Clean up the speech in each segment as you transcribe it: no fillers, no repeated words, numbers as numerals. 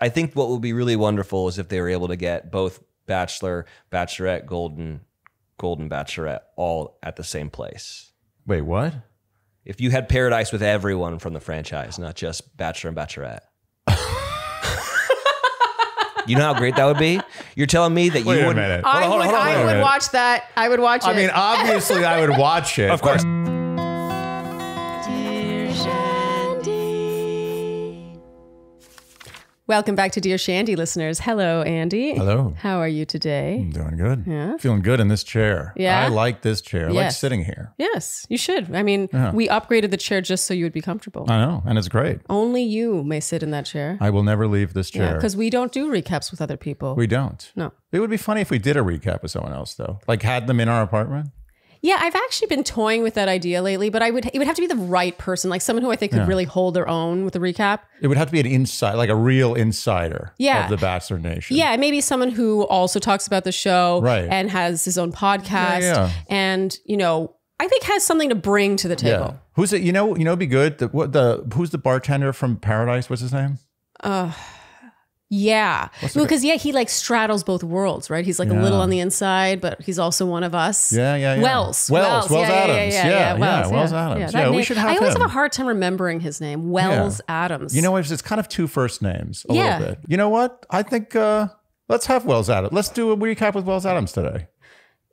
I think what would be really wonderful is if they were able to get both Bachelor, Bachelorette, Golden Bachelorette all at the same place. Wait, what? If you had Paradise with everyone from the franchise, not just Bachelor and Bachelorette. You know how great that would be? You're telling me that you would... I would watch that. I would watch it. I mean, obviously I would watch it. Of course. Dear Shandy. Welcome back to Dear Shandy, listeners. Hello, Andy. Hello. How are you today? I'm doing good. Yeah. Feeling good in this chair. Yeah. I like this chair. I like Yes. sitting here. Yes, you should. I mean, we upgraded the chair just so you would be comfortable. I know, and it's great. Only you may sit in that chair. I will never leave this chair. Because we don't do recaps with other people. We don't. No. It would be funny if we did a recap with someone else, though. Like had them in our apartment. Yeah, I've actually been toying with that idea lately, but it would have to be the right person, like someone who I think could really hold their own with a recap. It would have to be an inside, like a real insider Yeah. of the Bachelor Nation. Yeah, maybe someone who also talks about the show Right. and has his own podcast Yeah. and, you know, I think has something to bring to the table. Yeah. Who's it? You know, it'd be good. Who's the bartender from Paradise? What's his name? Yeah. Because he like straddles both worlds, right? He's like a little on the inside, but he's also one of us. Yeah. Wells Wells Adams. Adams. Yeah, Wells Adams. That Yeah, we name- should have I always him. have a hard time remembering his name. Wells Adams. You know, it's kind of two first names a Yeah. little bit. You know what? I think let's have Wells Adams. Let's do a recap with Wells Adams today.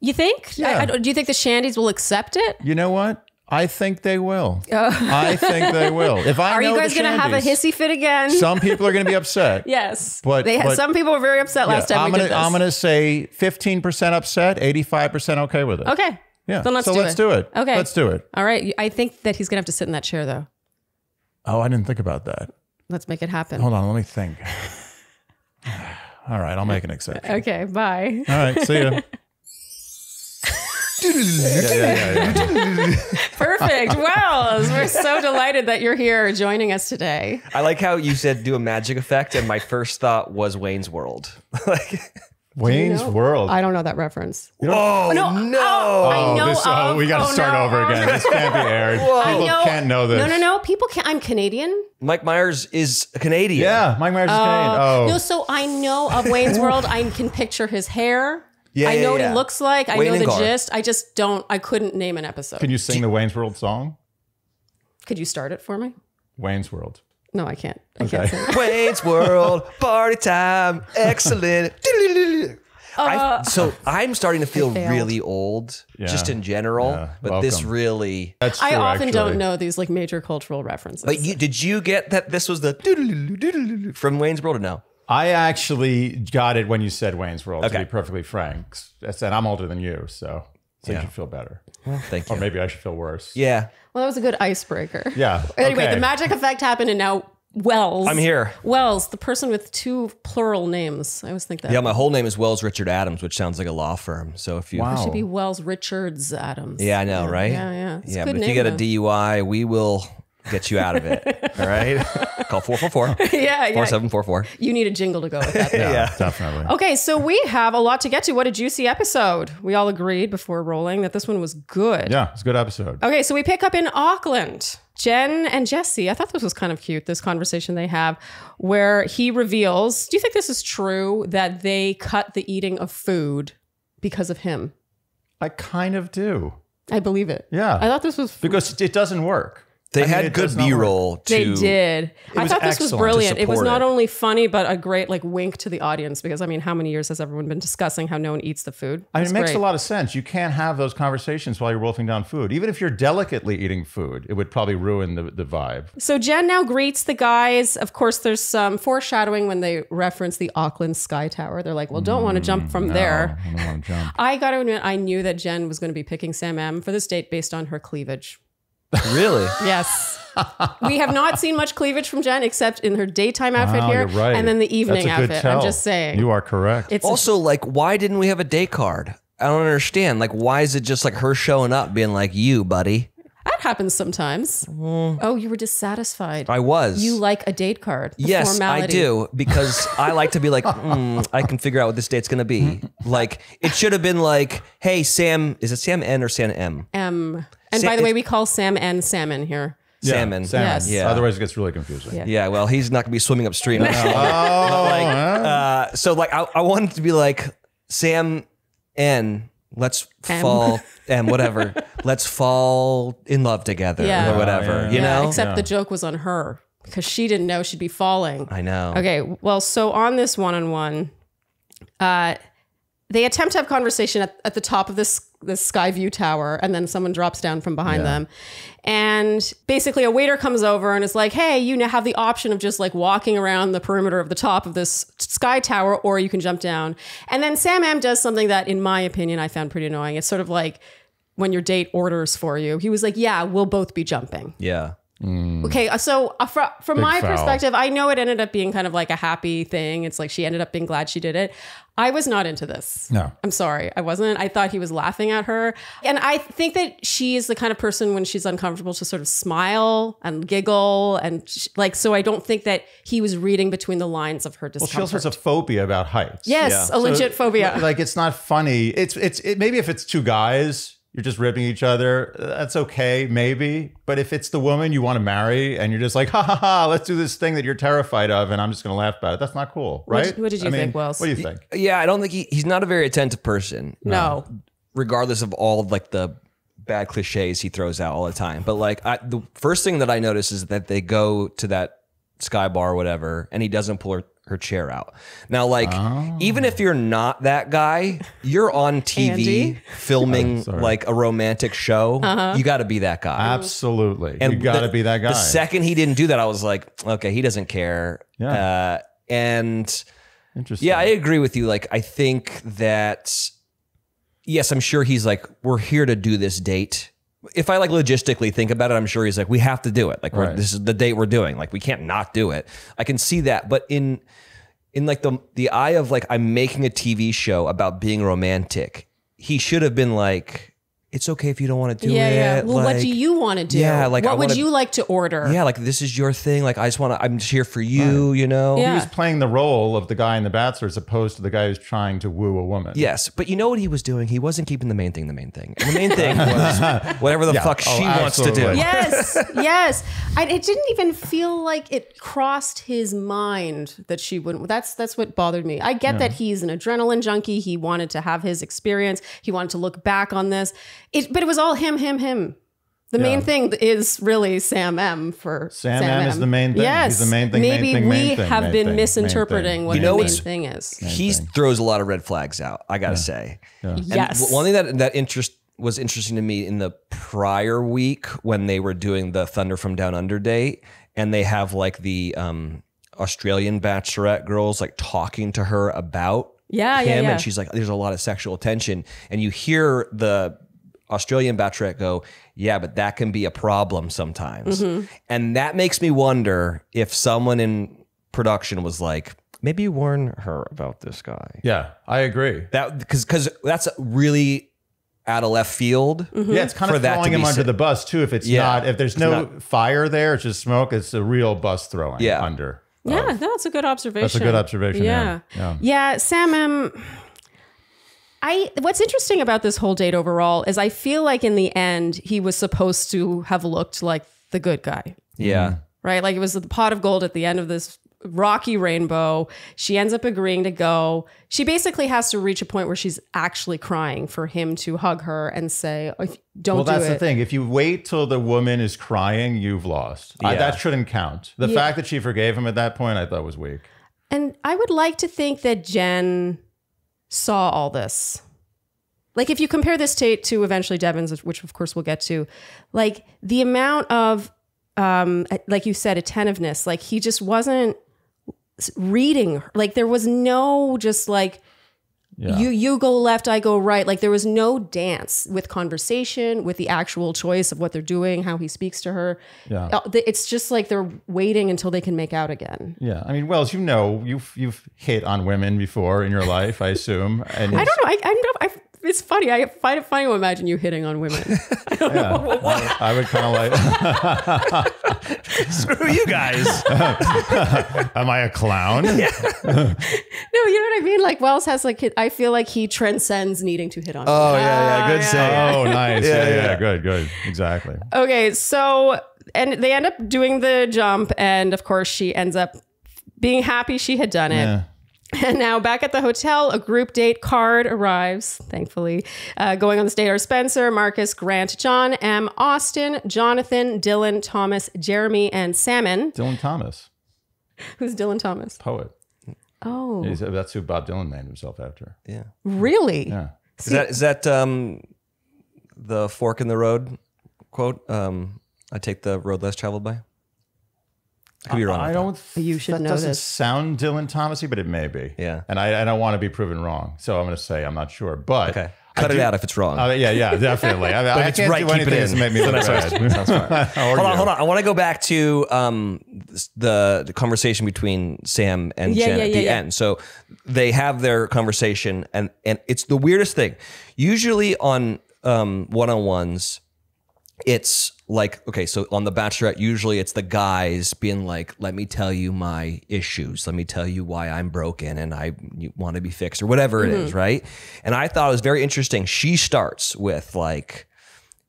You think? Yeah. Do you think the Shandys will accept it? You know what? I think they will. I think they will. If I Are know you guys the going to have a Shandys, hissy fit again? some people are going to be upset. Yes. But some people were very upset last time we did this. I'm gonna say 15% upset, 85% okay with it. Okay. Yeah. Then let's do it. Okay. Let's do it. All right. I think that he's going to have to sit in that chair, though. Oh, I didn't think about that. Let's make it happen. Hold on, let me think. All right, I'll make an exception. Okay. Bye. All right, see ya. Perfect. Wells, we're so delighted that you're here joining us today. I like how you said do a magic effect, and my first thought was Wayne's World. Wayne's World. I don't know that reference. Oh, no. I know. We got to start over again. This can't be aired. People can't know this. No. People can't. I'm Canadian. Mike Myers is a Canadian. Yeah, Mike Myers is Canadian. Oh. No, so I know of Wayne's World. I can picture his hair. Yeah, I know what yeah. he looks like. I Wayne know and the Gar. gist. I just don't. I couldn't name an episode. Can you sing the Wayne's World song? Could you start it for me? Wayne's World. No, I can't. I can't sing it. Wayne's World, party time, excellent. So I'm starting to feel really old, just in general. Yeah. But this Welcome. really... That's true, I often actually. don't know these like major cultural references. But did you get that this was the from Wayne's World or no? I actually got it when you said Wayne's World, to Okay. be perfectly frank. I said, I'm older than you, so you should feel better. Well, thank you. Or maybe I should feel worse. Yeah. Well, that was a good icebreaker. Yeah. Anyway, okay. the magic effect happened, and now Wells. I'm here. Wells, the person with two plural names. I always think that. Yeah, my whole name is Wells Richard Adams, which sounds like a law firm. So if you... Wow. It should be Wells Richards Adams. Yeah, I know, right? Yeah. It's a Yeah, good but if name, you get a though. DUI, we will get you out of it. All right? Call 444. Yeah. 4744. You need a jingle to go with that. Yeah, definitely. Okay, so we have a lot to get to. What a juicy episode. We all agreed before rolling that this one was good. Yeah, it's a good episode. Okay, so we pick up in Auckland. Jen and Jesse, I thought this was kind of cute, this conversation they have, where he reveals, do you think this is true, that they cut the eating of food because of him? I kind of do. I believe it. Yeah. I thought this was... Because it doesn't work. They I mean, had it good does not work. B-roll They to... did. I was thought this was excellent to brilliant. It was support not it. only funny, but a great like wink to the audience because, I mean, how many years has everyone been discussing how no one eats the food? I mean, It's it makes great. a lot of sense. You can't have those conversations while you're wolfing down food. Even if you're delicately eating food, it would probably ruin the vibe. So Jen now greets the guys. Of course, there's some foreshadowing when they reference the Auckland Sky Tower. They're like, well, don't want to jump from there. I don't want to jump. I got to admit, I knew that Jen was going to be picking Sam M for this date based on her cleavage. Really? Yes. We have not seen much cleavage from Jen except in her daytime outfit here You're right. and then the evening That's a good outfit. tell. I'm just saying. You are correct. It's Also, like, why didn't we have a day card? I don't understand. Like, why is it just like her showing up being like, you, buddy? that happens sometimes. Oh, you were dissatisfied. I was. You like a date card. The Yes, formality. I do, because I like to be like, I can figure out what this date's going to be. Like, it should have been like, hey, Sam, is it Sam N or Sam M? M. And by the way, we call Sam N salmon here. Salmon. Yes. Yeah. Otherwise, it gets really confusing. Yeah. Yeah, well, he's not going to be swimming upstream. Oh, Yeah. So like, I wanted to be like, Sam and let's fall and whatever. Let's fall in love together or whatever, you know? Except the joke was on her because she didn't know she'd be falling. I know. Okay. Well, so on this one-on-one, they attempt to have conversation at the top of this sky view tower, and then someone drops down from behind them. And basically a waiter comes over and is like, hey, you now have the option of just like walking around the perimeter of the top of this sky tower, or you can jump down. And then Sam M does something that, in my opinion, I found pretty annoying. It's sort of like when your date orders for you. He was like, yeah, we'll both be jumping. Yeah. Okay, so from my perspective, I know it ended up being kind of like a happy thing. It's like she ended up being glad she did it. I was not into this. No. I'm sorry. I wasn't. I thought he was laughing at her. And I think that she is the kind of person when she's uncomfortable to sort of smile and giggle. And so I don't think that he was reading between the lines of her discomfort. Well, she also has a phobia about heights. Yes, a legit phobia. Like, it's not funny. It's maybe if it's two guys, you're just ripping each other, that's okay, maybe. But if it's the woman you want to marry and you're just like, ha ha ha, let's do this thing that you're terrified of and I'm just going to laugh about it, that's not cool, right? What did you think, Wells? What do you think? Yeah, I don't think he's not a very attentive person. No. Regardless of all of like the bad cliches he throws out all the time. But like the first thing that I notice is that they go to that Sky Bar or whatever and he doesn't pull her chair out. Now, like, even if you're not that guy, you're on TV filming like a romantic show. You got to be that guy. Absolutely. And you got to be that guy. The second he didn't do that, I was like, okay, he doesn't care. Yeah. And interesting. Yeah, I agree with you. Like, I think that, yes, I'm sure he's like, we're here to do this date. If I like logistically think about it, I'm sure he's like, we have to do it. Like, this is the date we're doing. Like, we can't not do it. I can see that. But in like the eye of like, I'm making a TV show about being romantic, he should have been like, it's okay if you don't want to do it. Yeah. Well, like, what do you want to do? Yeah, like, what would you like to order? Yeah, like, this is your thing. Like, I'm just here for you, you know? Yeah. He was playing the role of the guy in The Bachelor as opposed to the guy who's trying to woo a woman. Yes, but you know what he was doing? He wasn't keeping the main thing the main thing. And the main thing was whatever the fuck she wants to do. Yes, yes. It didn't even feel like it crossed his mind that she wouldn't. That's what bothered me. I get that he's an adrenaline junkie. He wanted to have his experience. He wanted to look back on this. But it was all him. The main thing is really Sam M for Sam M. is the main thing. Yes. He's the main thing. Maybe main thing, we have been misinterpreting what the main thing is. He throws a lot of red flags out, I gotta say. Yeah. Yes. And one thing that was interesting to me in the prior week when they were doing the Thunder from Down Under date, and they have like the Australian Bachelorette girls like talking to her about him, and she's like, there's a lot of sexual tension, and you hear the Australian Bachelorette go, yeah, but that can be a problem sometimes. And that makes me wonder if someone in production was like, maybe warn her about this guy. Yeah, I agree. That because that's really out of left field. Yeah, it's kind of throwing him under the bus too. If it's not, if there's no fire there, it's just smoke. It's a real bus throwing under. Yeah, that's a good observation. That's a good observation. Yeah, Sam M. What's interesting about this whole date overall is I feel like in the end, he was supposed to have looked like the good guy. Yeah. Right? Like it was the pot of gold at the end of this rocky rainbow. She ends up agreeing to go. She basically has to reach a point where she's actually crying for him to hug her and say, don't do it. Well, that's the thing. If you wait till the woman is crying, you've lost. That shouldn't count. The fact that she forgave him at that point, I thought was weak. And I would like to think that Jenn saw all this. Like if you compare this date to eventually Devin's, which of course we'll get to, like the amount of, like you said, attentiveness, like he just wasn't reading, like there was no just like, you go left, I go right. Like there was no dance with conversation, with the actual choice of what they're doing, how he speaks to her. Yeah. It's just like they're waiting until they can make out again. Yeah. I mean, well, as you know, you've hit on women before in your life, I assume. And I don't know. It's funny. I find it funny to imagine you hitting on women. I don't know why. I would kind of like... Screw you guys. Am I a clown? Yeah. No, you know what I mean? Like Wells has like, I feel like he transcends needing to hit on women. Oh, yeah. Good say. Oh, nice. Yeah. Good. Exactly. Okay. So, and they end up doing the jump. And of course, she ends up being happy she had done it. And now back at the hotel, a group date card arrives, thankfully. Going on this date are Spencer, Marcus, Grant, John, M, Austin, Jonathan, Dylan, Thomas, Jeremy, and Salmon. Dylan Thomas. Who's Dylan Thomas? Poet. Oh. That's who Bob Dylan named himself after. Yeah. Really? Yeah. Is that the fork in the road quote? I take the road less traveled by. I could be wrong. I don't. You should that know doesn't this. sound Dylan Thomasy, but it may be. Yeah. And I don't want to be proven wrong, so I'm going to say I'm not sure. But Okay. Cut it out if it's wrong. yeah, definitely. I But I it's can't right, do keep it anything in. to make me look bad. Sounds fine. Hold on. I want to go back to the conversation between Sam and Jen at the end. So they have their conversation, and it's the weirdest thing. Usually on one-on-ones, it's like, okay, so on The Bachelorette, usually it's the guys being like, let me tell you my issues. Let me tell you why I'm broken and I want to be fixed or whatever it is, right? And I thought it was very interesting. She starts with like,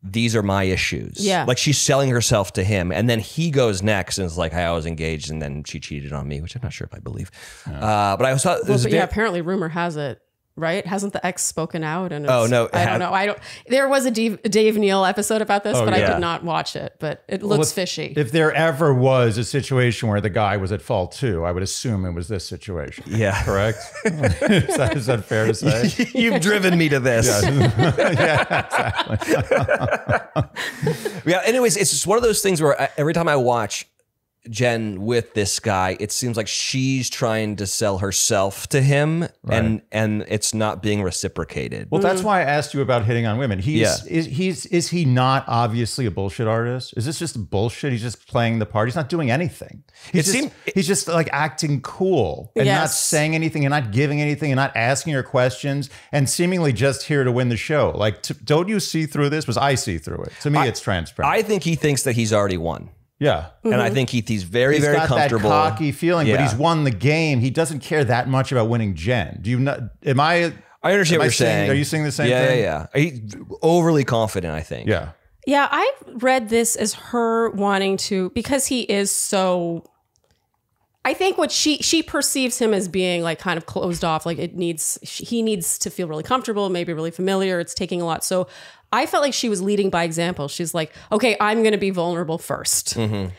these are my issues. Yeah. Like she's selling herself to him. And then he goes next and is like, I was engaged and then she cheated on me, which I'm not sure if I believe. But I thought it was apparently rumor has it. Right? Hasn't the ex spoken out? And oh no, I don't know. There was a Dave Neal episode about this, but I did not watch it. But it looks fishy. If there ever was a situation where the guy was at fault too, I would assume it was this situation. Yeah, correct. Is that fair to say? You've driven me to this. Yeah, exactly. Yeah. Anyways, it's just one of those things where every time I watch Jen with this guy, it seems like she's trying to sell herself to him, and it's not being reciprocated. Well, that's why I asked you about hitting on women. Is he not obviously a bullshit artist? Is this just bullshit? He's just playing the part. He's not doing anything. He's just like acting cool and not saying anything and not giving anything and not asking her questions and seemingly just here to win the show. Like, don't you see through this? Because I see through it. To me, it's transparent. I think he thinks that he's already won. Yeah. And I think he's very comfortable. That cocky feeling, but he's won the game. He doesn't care that much about winning Jen. Do you not? I understand what you're saying. Are you saying the same thing? Yeah. He's overly confident, I think. Yeah. Yeah, I read this as her wanting to, because he is so, I think what she perceives him as being like kind of closed off, like he needs to feel really comfortable, maybe really familiar. It's taking a lot. So I felt like she was leading by example. She's like, okay, I'm going to be vulnerable first. And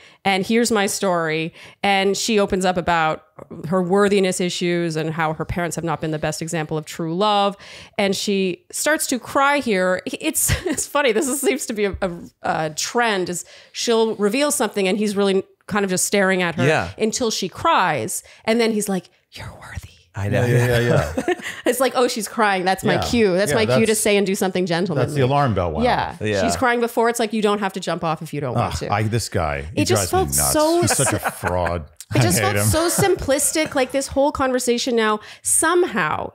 here's my story. And she opens up about her worthiness issues and how her parents have not been the best example of true love. And she starts to cry here. It's funny. This seems to be a trend, is she'll reveal something and he's really kind of just staring at her until she cries. And then he's like, you're worthy. I know. Yeah. It's like, oh, she's crying. That's my cue. That's my cue to say and do something gentlemanly. That's the alarm bell one. Yeah. She's crying before. It's like, you don't have to jump off if you don't want to. This guy, he it just drives felt me nuts. so. He's such a fraud. It just felt so simplistic, like this whole conversation now. Somehow,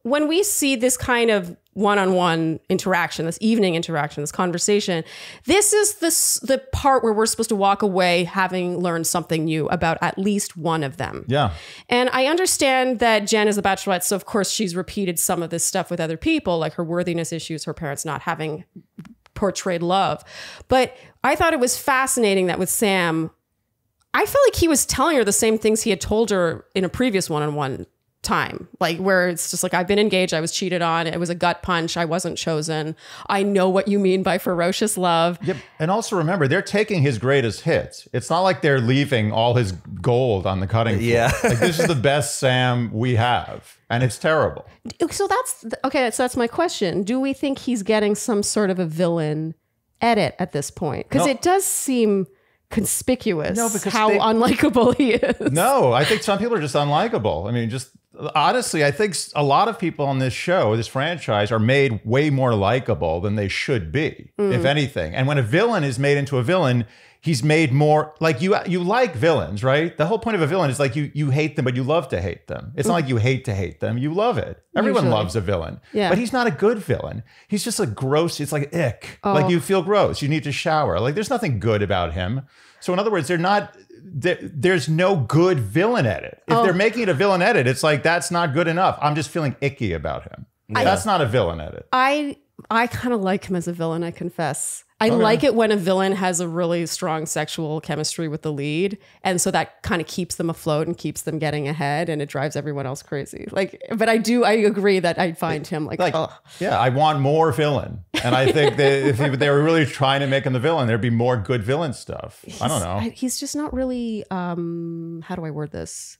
when we see this kind of one-on-one interaction, this evening interaction, this conversation, this is the part where we're supposed to walk away having learned something new about at least one of them. Yeah. And I understand that Jen is the Bachelorette, so of course she's repeated some of this stuff with other people, like her worthiness issues, her parents not having portrayed love. But I thought it was fascinating that with Sam, I felt like he was telling her the same things he had told her in a previous one-on-one time, like where it's just like, I've been engaged, I was cheated on, it was a gut punch, I wasn't chosen, I know what you mean by ferocious love. Yep. And also remember, they're taking his greatest hits. It's not like they're leaving all his gold on the cutting floor. Yeah. Like, this is the best Sam we have, and it's terrible. So that's my question. Do we think he's getting some sort of a villain edit at this point? Because it does seem conspicuous how unlikable he is. No, I think some people are just unlikable. I mean, just honestly, I think a lot of people on this show, this franchise, are made way more likable than they should be, if anything. And when a villain is made into a villain, he's made more like you like villains, right? The whole point of a villain is like you hate them, but you love to hate them. It's not like you hate to hate them. You love it. Everyone loves a villain. Yeah. But he's not a good villain. He's just a gross, it's like ick. Like you feel gross. You need to shower. Like there's nothing good about him. So in other words, there's no good villain edit. If they're making it a villain edit, it's like, that's not good enough. I'm just feeling icky about him. That's not a villain edit. I kind of like him as a villain, I confess. I like it when a villain has a really strong sexual chemistry with the lead. And so that kind of keeps them afloat and keeps them getting ahead, and it drives everyone else crazy. Like, but I agree that I find him like yeah, I want more villain. And I think that if they were really trying to make him the villain, there'd be more good villain stuff. I don't know. He's just not really, how do I word this?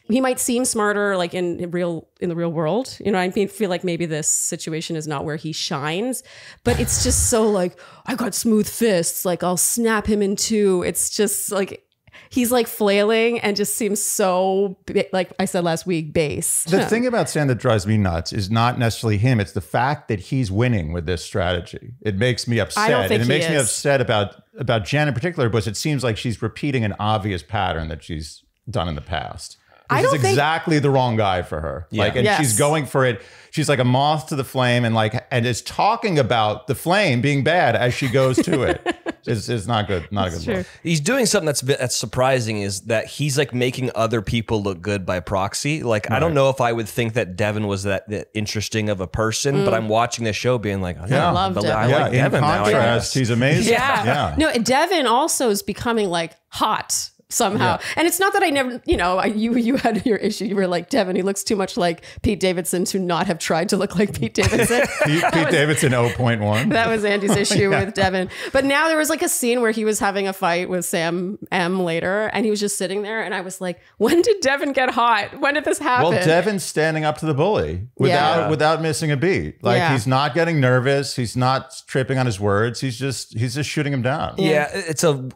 He might seem smarter like in the real world. You know, I feel like maybe this situation is not where he shines, but it's just so like, I got smooth fists, like I'll snap him in two. It's just like, he's like flailing and just seems so, like I said last week, base. The thing about Stan that drives me nuts is not necessarily him. It's the fact that he's winning with this strategy. It makes me upset. I don't think and it makes me is. upset about Jenn in particular, because it seems like she's repeating an obvious pattern that she's done in the past. This is exactly the wrong guy for her. Yeah. Like, and she's going for it. She's like a moth to the flame, and is talking about the flame being bad as she goes to it. It's not good. Not a good look. He's doing something that's surprising, is that he's like making other people look good by proxy. Like, I don't know if I would think that Devin was that interesting of a person, but I'm watching this show being like, I love Devin. I like Devin in contrast, he's amazing. Yeah. No, Devin also is becoming like hot somehow. Yeah. And it's not that I never, you know, you had your issue. You were like, Devin, he looks too much like Pete Davidson to not have tried to look like Pete Davidson. Pete Davidson 0.1. That was Andy's issue with Devin. But now there was like a scene where he was having a fight with Sam M later, and he was just sitting there, and I was like, when did Devin get hot? When did this happen? Well, Devin's standing up to the bully without missing a beat. Like, he's not getting nervous. He's not tripping on his words. He's just shooting him down. Yeah, it's a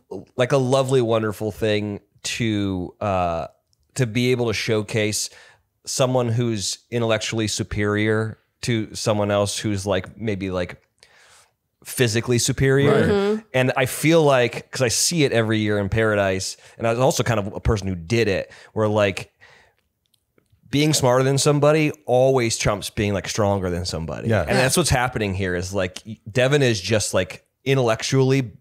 lovely, wonderful thing to be able to showcase someone who's intellectually superior to someone else who's like maybe like physically superior. Right. And I feel like, because I see it every year in Paradise, and I was also kind of a person who did it, where like being smarter than somebody always trumps being like stronger than somebody. Yeah. And that's what's happening here, is like Devin is just like intellectually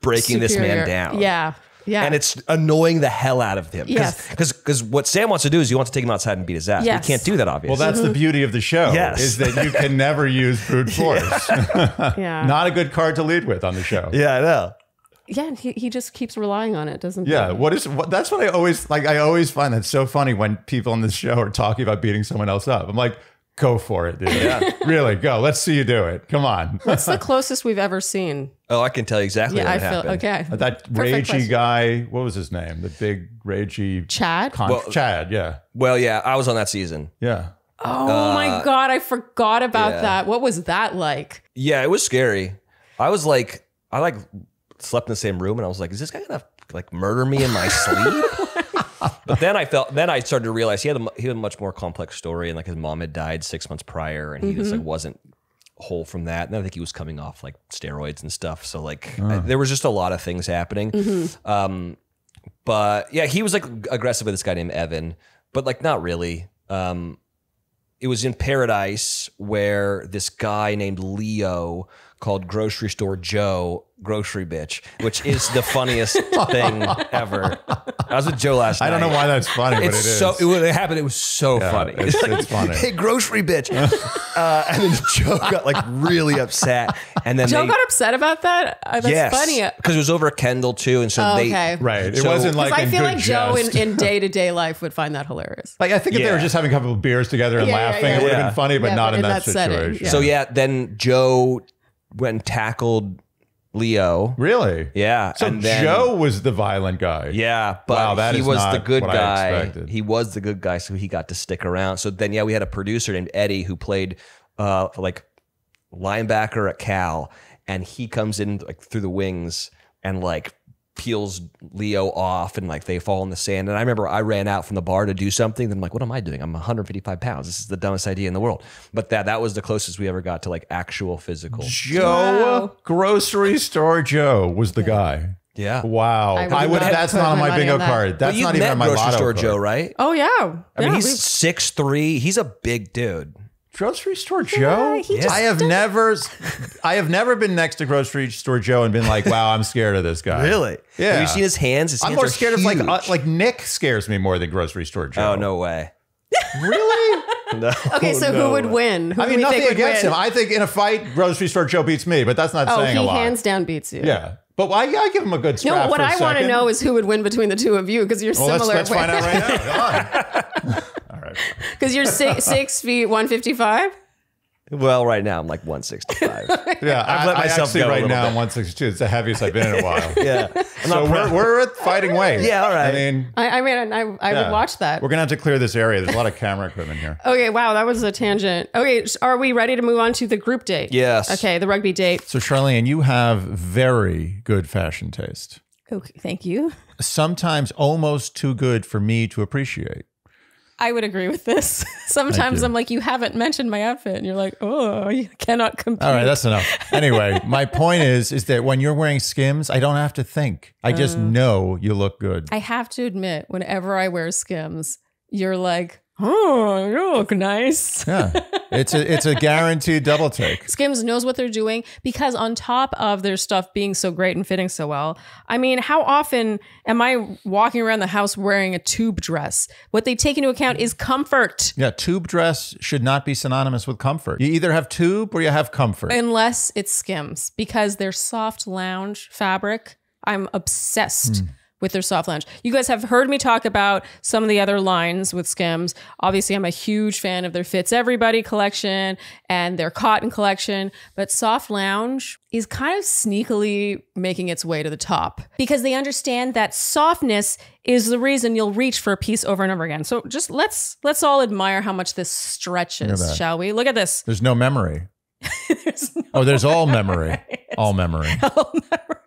breaking this man down. Yeah. Yeah. And it's annoying the hell out of him. Yes. Because what Sam wants to do is he wants to take him outside and beat his ass. Yes. But he can't do that, obviously. Well, that's the beauty of the show, is that you can never use brute force. Yeah. Not a good card to lead with on the show. Yeah, I know. Yeah, and he just keeps relying on it, doesn't he? Yeah, that's what I always like. I always find that so funny when people on this show are talking about beating someone else up. I'm like, go for it, dude. Yeah. Really, go. Let's see you do it. Come on. What's the closest we've ever seen? Oh, I can tell you exactly what happened. Okay. That ragey guy, what was his name? The big ragey Chad? Chad, yeah. Well, yeah, I was on that season. Yeah. Oh my God, I forgot about that. What was that like? Yeah, it was scary. I was like, I slept in the same room, and I was like, is this guy gonna like murder me in my sleep? But then I started to realize he had a much more complex story, and like his mom had died 6 months prior, and he just like wasn't whole from that. And I think he was coming off like steroids and stuff. So like there was just a lot of things happening. But yeah, he was like aggressive with this guy named Evan, but like not really. It was in Paradise where this guy named Leo called Grocery Store Joe Grocery Bitch, which is the funniest thing ever. I was with Joe last night. I don't know why that's funny, but it is. When it happened, it was so funny. It's funny. Hey, Grocery Bitch. And then Joe got like really upset. And then Joe got upset about that? That's funny. Because it was over Kendall too. And so Right. It wasn't like I feel like Joe jest. in day-to-day life would find that hilarious. Like, I think if they were just having a couple of beers together and laughing, it would have been funny, but not in that situation. Setting, So then Joe went and tackled Leo. Really? Yeah. So and then, Joe was the violent guy. Yeah, but that he is was not the good what I guy. expected. He was the good guy, so he got to stick around. So then, we had a producer named Eddie who played like linebacker at Cal, and he comes in like through the wings and like peels Leo off, and like they fall in the sand. And I remember I ran out from the bar to do something. Then I'm like, what am I doing? I'm 155 pounds. This is the dumbest idea in the world. But that was the closest we ever got to like actual physical. Joe, Grocery Store Joe was the guy. Yeah. Wow. That's not on my bingo card. That's not even on my Grocery lotto Store card. Joe, right? Oh, yeah. I mean, he's 6'3". He's a big dude. Grocery Store Joe? Yeah, I have never been next to Grocery Store Joe and been like, wow, I'm scared of this guy. Really? Yeah. Have you seen his hands? His I'm hands more are scared huge. of like Nick scares me more than Grocery Store Joe. Oh, no way. Really? No. Okay, so who would win? Who I do mean, we think nothing would against win? him. I think in a fight, grocery store Joe beats me, but that's not saying a he lot. hands down beats you. Yeah. But I give him a good scrap No, what for a I want to second. know is who would win between the two of you because you're Well, similar. let's find out right now. Come on. All right. Because you're 6 feet 155. Well, right now I'm like 165. Yeah, I've let myself actually go a right little now bit. I'm 162. It's the heaviest I've been in a while. Yeah. So we're at fighting weight. Yeah, all right. I mean, I would watch that. We're gonna have to clear this area. There's a lot of camera equipment here. Okay, wow, that was a tangent. Okay, are we ready to move on to the group date? Yes. Okay, the rugby date. So Sharleen, you have very good fashion taste. Okay, thank you. Sometimes almost too good for me to appreciate. I would agree with this. Sometimes you. I'm like, you haven't mentioned my outfit, and you're like, oh, you cannot compete. All right, that's enough. Anyway, my point is that when you're wearing Skims, I don't have to think. I just know you look good. I have to admit, whenever I wear Skims, you're like, oh, you look nice. Yeah, it's a guaranteed double take. Skims knows what they're doing because on top of their stuff being so great and fitting so well, I mean, how often am I walking around the house wearing a tube dress? What they take into account is comfort. Yeah, tube dress should not be synonymous with comfort. You either have tube or you have comfort. Unless it's Skims because their soft lounge fabric, I'm obsessed with their soft lounge. You guys have heard me talk about some of the other lines with Skims. Obviously, I'm a huge fan of their Fits Everybody collection and their cotton collection, but soft lounge is kind of sneakily making its way to the top because they understand that softness is the reason you'll reach for a piece over and over again. So just let's all admire how much this stretches, shall we? Look at this. There's no memory. There's all memory. All memory.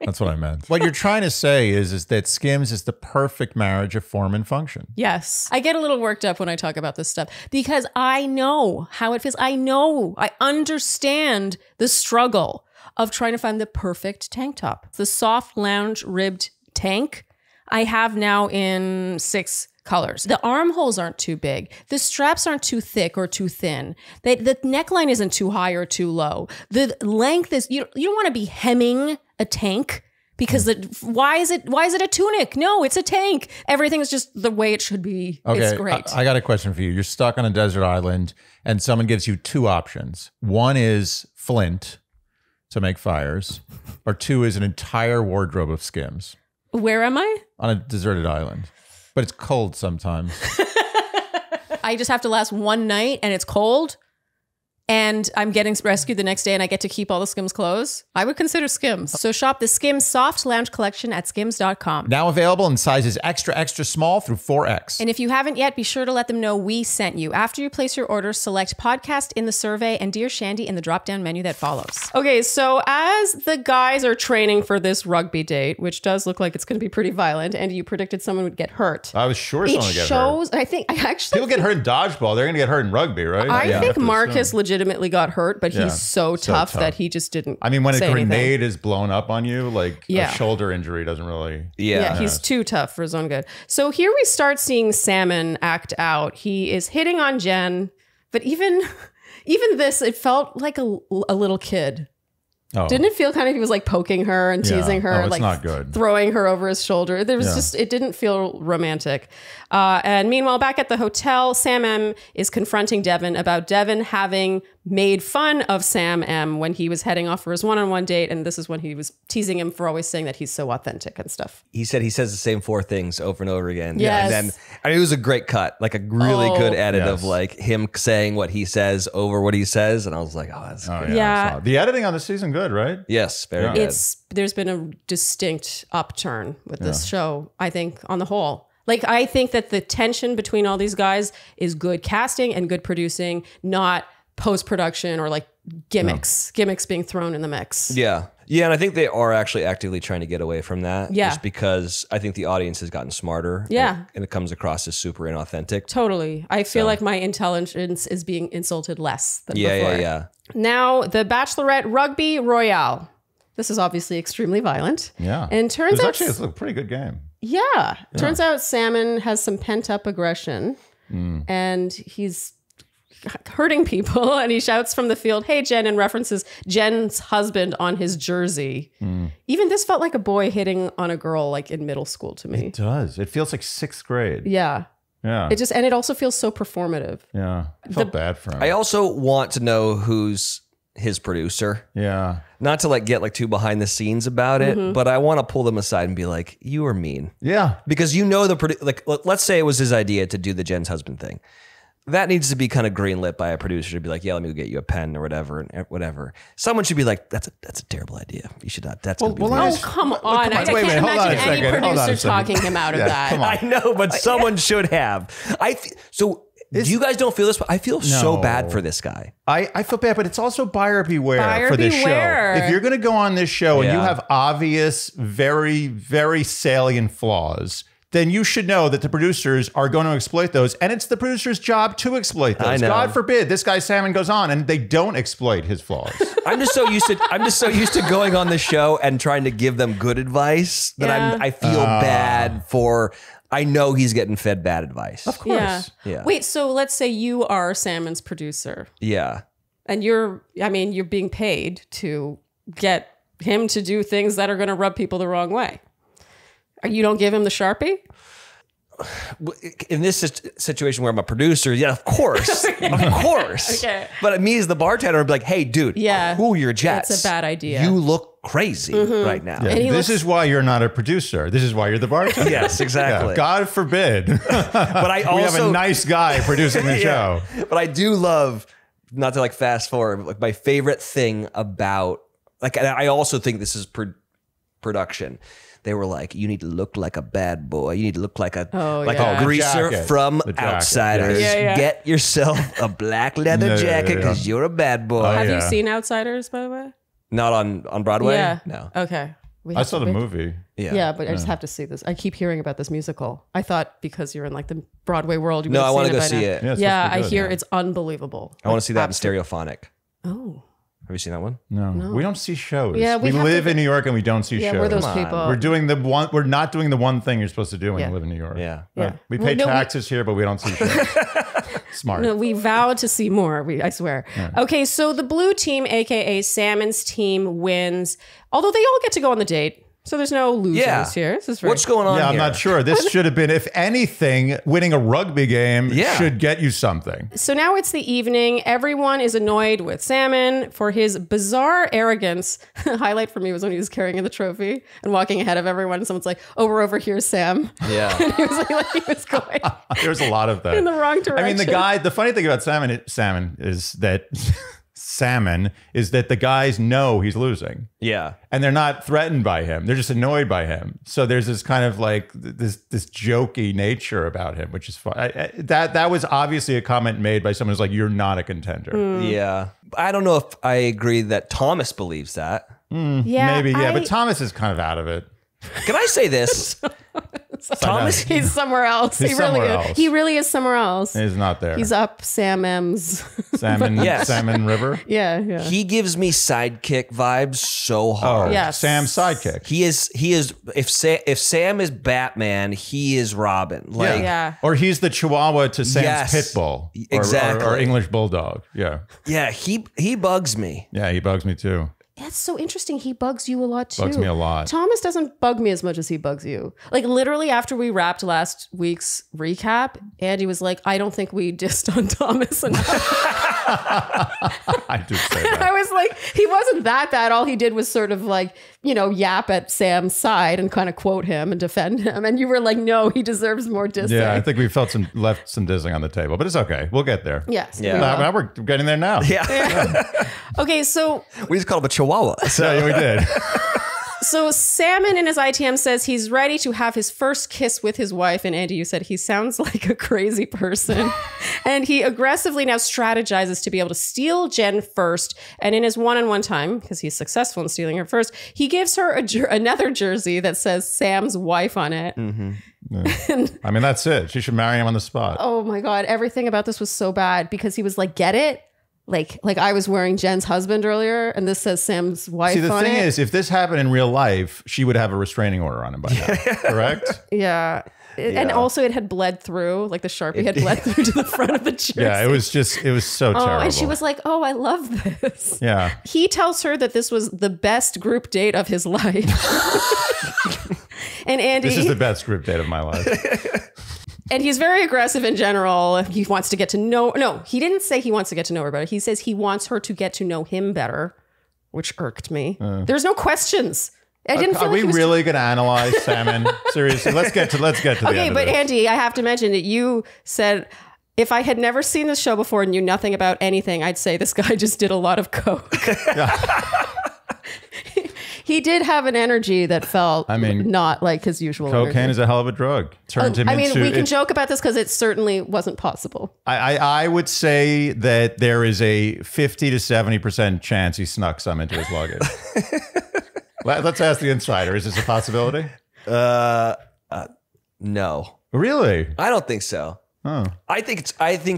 That's what I meant. What you're trying to say is that Skims is the perfect marriage of form and function. Yes. I get a little worked up when I talk about this stuff because I know how it feels. I understand the struggle of trying to find the perfect tank top. The soft lounge ribbed tank I have now in 6 colors. The armholes aren't too big. The straps aren't too thick or too thin. The neckline isn't too high or too low. The length is, you don't want to be hemming a tank because why is it a tunic? No, it's a tank. Everything's just the way it should be. Okay, It's great. I got a question for you. You're stuck on a desert island and someone gives you 2 options. One is flint to make fires, or 2 is an entire wardrobe of Skims Where am I? on a deserted island. But it's cold sometimes. I just have to last one night and it's cold and I'm getting rescued the next day and I get to keep all the Skims clothes. I would consider Skims. So shop the Skims Soft Lounge Collection at skims.com. Now available in sizes extra, extra small through 4X. And if you haven't yet, be sure to let them know we sent you. After you place your order, select podcast in the survey and Dear Shandy in the drop-down menu that follows. Okay, so as the guys are training for this rugby date, which does look like it's going to be pretty violent, and you predicted someone would get hurt. I was sure someone would get shows, hurt. I actually People get hurt in dodgeball. They're going to get hurt in rugby, right? I think Marcus assume. legitimately got hurt, but Yeah, he's so tough that he just didn't. I mean, when a say anything. grenade is blown up on you, like Yeah. a shoulder injury doesn't really. Yeah, he's too tough for his own good. So here we start seeing Salmon act out. He is hitting on Jenn, but even this, it felt like a little kid. Oh. Didn't it feel kind of he was like poking her and teasing her, Oh, it's like not good. throwing her over his shoulder? There was just, it didn't feel romantic. And meanwhile, back at the hotel, Sam M is confronting Devin about Devin having made fun of Sam M when he was heading off for his one-on-one date. And this is when he was teasing him for always saying that he's so authentic and stuff. He says the same 4 things over and over again. Yes. And then it was a great cut, like a really good edit of Yes. like him saying what he says over what he says. And I was like, oh, that's great. Yeah. The editing on the season good, right? Yes, very good. There's been a distinct upturn with this show, I think, on the whole. Like, I think that the tension between all these guys is good casting and good producing, not post-production or like gimmicks being thrown in the mix. Yeah. Yeah, and I think they are actually actively trying to get away from that. Yeah. Just because I think the audience has gotten smarter. Yeah. And it comes across as super inauthentic. Totally. I feel like my intelligence is being insulted less than before. Yeah. Now, the Bachelorette Rugby Royale. This is obviously extremely violent. Yeah. And turns out... Actually, it's a pretty good game. Yeah. Turns out Salmon has some pent-up aggression. And he's hurting people. And he shouts from the field, "Hey, Jenn," and references Jenn's husband on his jersey. Even this felt like a boy hitting on a girl like in middle school to me. It does. It feels like 6th grade. Yeah. Yeah. It also feels so performative. Yeah. I felt bad for him. I also want to know who's his producer. Yeah. Not to like get like too behind the scenes about it, but I want to pull them aside and be like, you are mean. Yeah. Because you know like let's say it was his idea to do the Jen's husband thing. That needs to be kind of greenlit by a producer to be like, yeah, let me go get you a pen or whatever and whatever. Someone should be like, that's a terrible idea. You should not. That's gonna be Oh, weird. come on. I can't imagine any producer talking him out of that. Come on. I know, but someone should have. You guys don't feel this, but I feel so bad for this guy. I feel bad, but it's also buyer beware Buyer for this beware. show. If you're going to go on this show and you Yeah. have obvious, very, very salient flaws, then you should know that the producers are going to exploit those. And it's the producer's job to exploit those. I know. God forbid this guy Salmon goes on and they don't exploit his flaws. I'm just so used to going on the show and trying to give them good advice that Yeah. I feel bad for. I know he's getting fed bad advice. Of course. Yeah. Wait, so let's say you are Salmon's producer Yeah. and you're being paid to get him to do things that are going to rub people the wrong way. You don't give him the Sharpie? In this situation where I'm a producer, yeah, of course. Of course. Okay. But me as the bartender, I'd be like, hey, dude, Yeah. cool your jets. That's a bad idea. You look crazy right now. Yeah, And he this looks- is why you're not a producer. This is why you're the bartender. Yes, exactly. Yeah, God forbid. But I also we have a nice guy producing the show. But I do love, not to like fast forward, but like my favorite thing about, like, and I also think this is production. They were like, you need to look like a bad boy. You need to look like a yeah. greaser jacket. from The jacket, Outsiders. yeah. Yeah. Get yourself a black leather Yeah, jacket yeah. because you're a bad boy. Oh, Have you yeah. seen Outsiders, by the way? Not on Broadway? Yeah. No. Okay. I saw the movie. Yeah, but I just have to see this. I keep hearing about this musical. I thought because you're in like the Broadway world, you would No, have I want to seen go by see now. it. Yeah, it's Yeah, supposed to be I good, hear yeah. it's unbelievable. I want to see that in Absolute- stereophonic. Oh. Have you seen that one? No, we don't see shows. Yeah, we we have live to- in New York and we don't see Yeah, shows. we're those Come on. people. We're doing the one. We're not doing the one thing you're supposed to do when Yeah. you live in New York. Yeah. Yeah. We Well, pay no, taxes here, but we don't see shows. Smart. No, we vowed to see more. I swear. Okay, so the blue team, aka Salmon's team, wins. Although they all get to go on the date, so there's no losers Yeah. here. This is very What's going on Yeah, I'm here? not sure. This should have been, if anything, winning a rugby game Yeah. should get you something. So now it's the evening. Everyone is annoyed with Salmon for his bizarre arrogance. Highlight for me was when he was carrying the trophy and walking ahead of everyone. And someone's like, "Oh, we're over here, Sam." Yeah. And he was like he was going There's a lot of that. in the wrong I direction. mean, the funny thing about salmon is that the guys know he's losing. Yeah. And they're not threatened by him. They're just annoyed by him. So there's this kind of like this jokey nature about him, which is fun. That was obviously a comment made by someone who's like, "You're not a contender." Yeah. I don't know if I agree that Thomas believes that. yeah, Maybe, yeah. But Thomas is kind of out of it. Can I say this? Thomas, he's somewhere else. He's somewhere else. He really is somewhere else. He's not there. He's up Sam M's. Salmon, Yes. Salmon River. Yeah. he gives me sidekick vibes so hard. Oh, Yes. Sam's sidekick. He is if Sam is Batman, he is Robin. Like Yeah. Or he's the Chihuahua to Sam's Yes. pit bull. Exactly. Or English bulldog. Yeah. yeah, he bugs me. Yeah, he bugs me too. That's so interesting. He bugs you a lot too. Bugs me a lot. Thomas doesn't bug me as much as he bugs you. Like literally after we wrapped last week's recap, Andy was like, "I don't think we dissed on Thomas enough." I did say that. I was like, he wasn't that bad. All he did was sort of like, yap at Sam's side and kind of quote him and defend him. And you were like, no, he deserves more dissing. Yeah, I think we left some dissing on the table, but it's okay. We'll get there. Yes. Yeah. we will. Now we're getting there now. Yeah. Okay, so We just called him a Chihuahua. So yeah, we did. Salmon in his ITM says he's ready to have his first kiss with his wife. And Andy, you said he sounds like a crazy person. And he aggressively now strategizes to be able to steal Jenn first. And in his one-on-one time, because he's successful in stealing her first, he gives her another jersey that says Sam's wife on it. I mean, that's it. She should marry him on the spot. Oh my God. Everything about this was so bad because he was like, get it? Like I was wearing Jen's husband earlier and this says Sam's wife on it. See, the thing is, if this happened in real life, she would have a restraining order on him by now. Correct? Yeah. And also it had bled through, like the Sharpie had bled through to the front of the jersey. Yeah, it was so terrible. And she was like, "Oh, I love this." Yeah. He tells her that this was the best group date of his life. And Andy, This is the best group date of my life. And he's very aggressive in general. He wants to get to know... No, he didn't say he wants to get to know her better. He says he wants her to get to know him better, which irked me. There's no questions. I didn't feel Are we really going to analyze salmon? Seriously, let's get to the Okay, end but of this. Andy, I have to mention that you said... If I had never seen this show before and knew nothing about anything, I'd say this guy just did a lot of coke. He did have an energy that felt not like his usual Cocaine energy. is a hell of a drug. Turns him into... we can joke about this because it certainly wasn't possible. I would say that there is a 50 to 70% chance he snuck some into his luggage. Let's ask the insider. Is this a possibility? No. Really? I don't think so. Oh. I think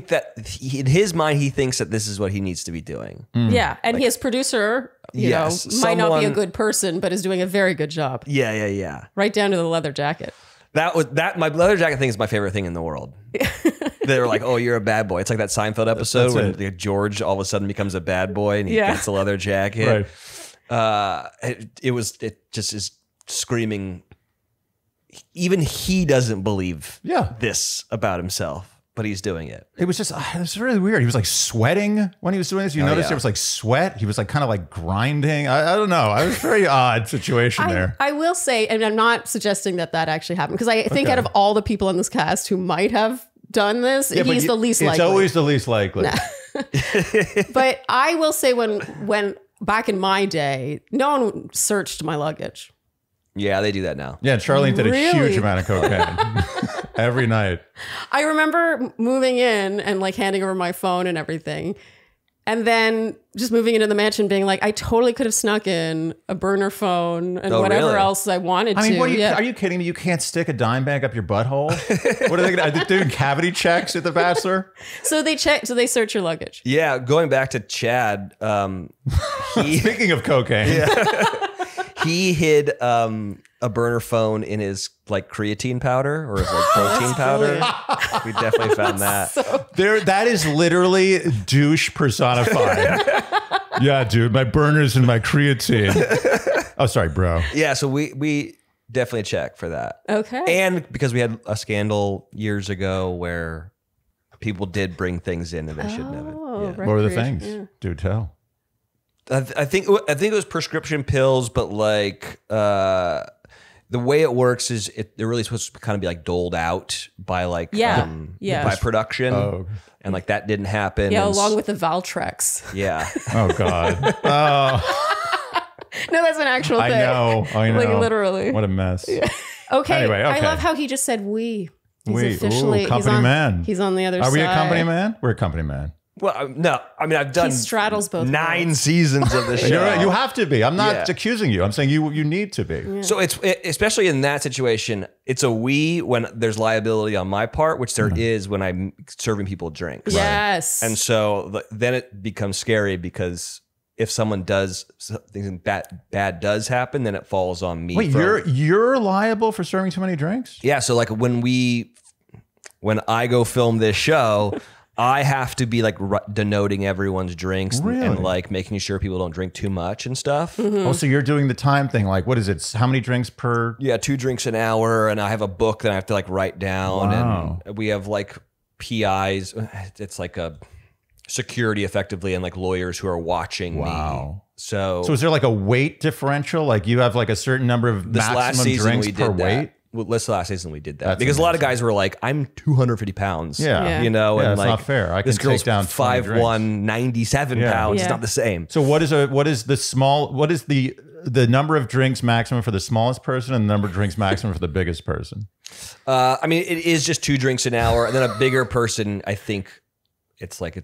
that in his mind, he thinks that this is what he needs to be doing. Yeah, and his producer, might not be a good person, but is doing a very good job. Yeah. Right down to the leather jacket. My leather jacket thing is my favorite thing in the world. They're like, "Oh, you're a bad boy." It's like that Seinfeld episode when George all of a sudden becomes a bad boy and he gets a leather jacket. Right. It just is screaming. Even he doesn't believe this about himself, but he's doing it. It was really weird. He was like sweating when he was doing this. You noticed there was like sweat. He was like kind of like grinding. I don't know. It was a very odd situation there. I will say, and I'm not suggesting that actually happened, because I think out of all the people in this cast who might have done this, he's the least likely. It's always the least likely. But I will say when back in my day, no one searched my luggage. Yeah, they do that now. Yeah, and Sharleen did a huge amount of cocaine every night. I remember moving in and like handing over my phone and everything. And then just moving into the mansion being like, I totally could have snuck in a burner phone and whatever else I wanted to. Are you kidding me? You can't stick a dime bag up your butthole? What are they going to do? Doing cavity checks at the Bachelor? So they search your luggage. Yeah, going back to Chad. Speaking of cocaine. He hid a burner phone in his like creatine powder or his like protein powder. We definitely found that. That is literally douche personified. Yeah, dude, my burner's in my creatine. Oh, sorry, bro. Yeah, so we definitely check for that. Okay. And because we had a scandal years ago where people did bring things in that they shouldn't have. Right. What were the things? Yeah. Do tell. I think it was prescription pills, but like the way it works is they're really supposed to kind of be like doled out by like by production, and like that didn't happen. Yeah, along with the Valtrex. Yeah. Oh God. Oh. No, that's an actual thing. I know. Like literally. What a mess. Yeah. Okay. Anyway, I love how he just said we. He's officially company man. He's on the other side. Are we a company man? We're a company man. Well, no. I mean, I've done he straddles both 9 worlds. seasons of the show. You have to be. I'm not accusing you. I'm saying you need to be. Yeah. So especially in that situation, it's a we when there's liability on my part, which there is when I'm serving people drinks. Yes. And so then it becomes scary because if someone does something bad does happen, then it falls on me. Wait, you're liable for serving too many drinks? Yeah. So like when I go film this show, I have to be like denoting everyone's drinks and like making sure people don't drink too much and stuff. Mm-hmm. Oh, so you're doing the time thing. Like, what is it? How many drinks per? Yeah, 2 drinks an hour. And I have a book that I have to like write down. Wow. And we have like PIs. It's like a security effectively and like lawyers who are watching me. So is there like a weight differential? Like you have like a certain number of maximum drinks per weight? Well, this last season we did that because a lot of guys were like, "I'm 250 pounds." Yeah. You know, and it's like not fair. I can this girl's take down 5'1", 97 pounds. Yeah. It's not the same. So what is the number of drinks maximum for the smallest person and the number of drinks maximum for the biggest person? I mean, it is just 2 drinks an hour, and then a bigger person, I think. It's like you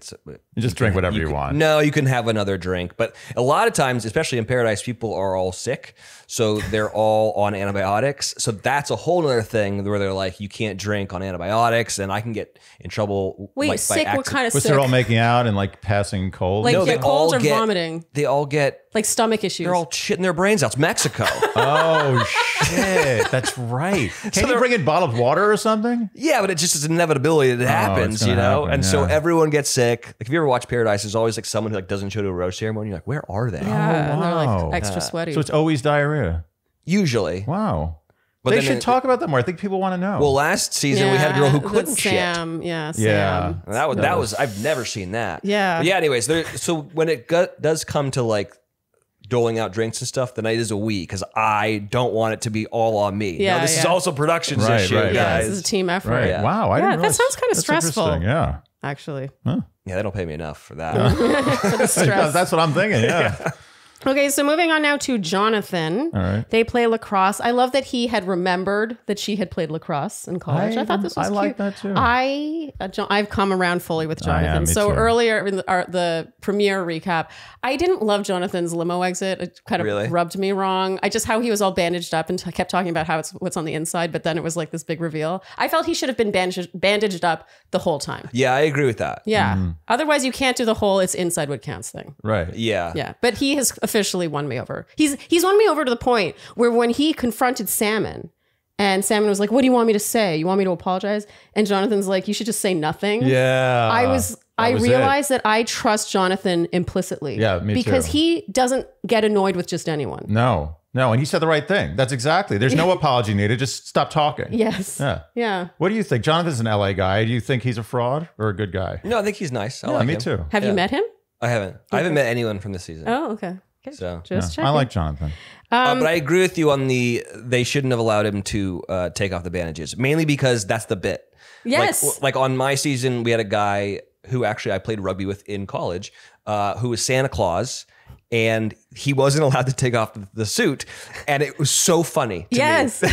just drink whatever you want. No, you can have another drink. But a lot of times, especially in Paradise, people are all sick. So they're all on antibiotics. So that's a whole other thing where they're like, you can't drink on antibiotics. And I can get in trouble. Wait, like, sick? What kind of sick? They're all making out and like passing cold? Like No, they cold all or vomiting? They all get... Like stomach issues. They're all shitting their brains out. It's Mexico. Oh, shit. That's right. Can't you bring in bottled water or something? Yeah, but it's just an inevitability that it happens, you know? happen, And so everyone gets sick. Like, if you ever watch Paradise, there's always like someone who like doesn't show to a rose ceremony. You're like, where are they? Yeah, and they're wow. like extra sweaty. So it's always diarrhea. Usually. Wow. But they then should talk about that more. I think people want to know. Well, last season we had a girl who the couldn't Sam, shit. Yeah, Sam. Yeah. That was I've never seen that. Yeah. But yeah. Anyways, so when it does come to like doling out drinks and stuff, the night is a we, because I don't want it to be all on me. Yeah, Now, this is also production's Right, issue, right, Yeah, guys. this is a team effort. right. Yeah. Wow. I Yeah, didn't that realize- sounds kind of that's stressful. interesting, Yeah. Actually. Yeah, they don't pay me enough for that. For the stress. That's what I'm thinking. Yeah. Okay, so moving on now to Jonathan. All right. They play lacrosse. I love that he had remembered that she had played lacrosse in college. I thought this was I cute. like that too. I've come around fully with yeah, Jonathan. me So too. earlier in the premiere recap, I didn't love Jonathan's limo exit. It kind of Really? rubbed me wrong. How he was all bandaged up and kept talking about what's on the inside, but then it was like this big reveal. I felt he should have been bandaged up the whole time. Yeah, I agree with that. Yeah. Otherwise, you can't do the whole "it's inside what counts" thing. Right. Yeah. Yeah, but he has officially won me over. He's won me over to the point where when he confronted Salmon, and Salmon was like, "What do you want me to say? You want me to apologize?" And Jonathan's like, "You should just say nothing." Yeah. I was realized that I trust Jonathan implicitly. Yeah, me because too. he doesn't get annoyed with just anyone. No. And he said the right thing. That's exactly. There's no apology needed. Just stop talking. Yes. Yeah. Yeah. What do you think? Jonathan's an LA guy. Do you think he's a fraud or a good guy? No, I think he's nice. I Yeah, like me him. too. Have you met him? I haven't. I haven't met anyone from this season. Oh, okay. So, Just Yeah, checking. I like Jonathan. but I agree with you on they shouldn't have allowed him to take off the bandages, mainly because that's the bit. Yes. Like on my season, we had a guy who actually I played rugby with in college, who was Santa Claus, and he wasn't allowed to take off the suit, and it was so funny to Yes. me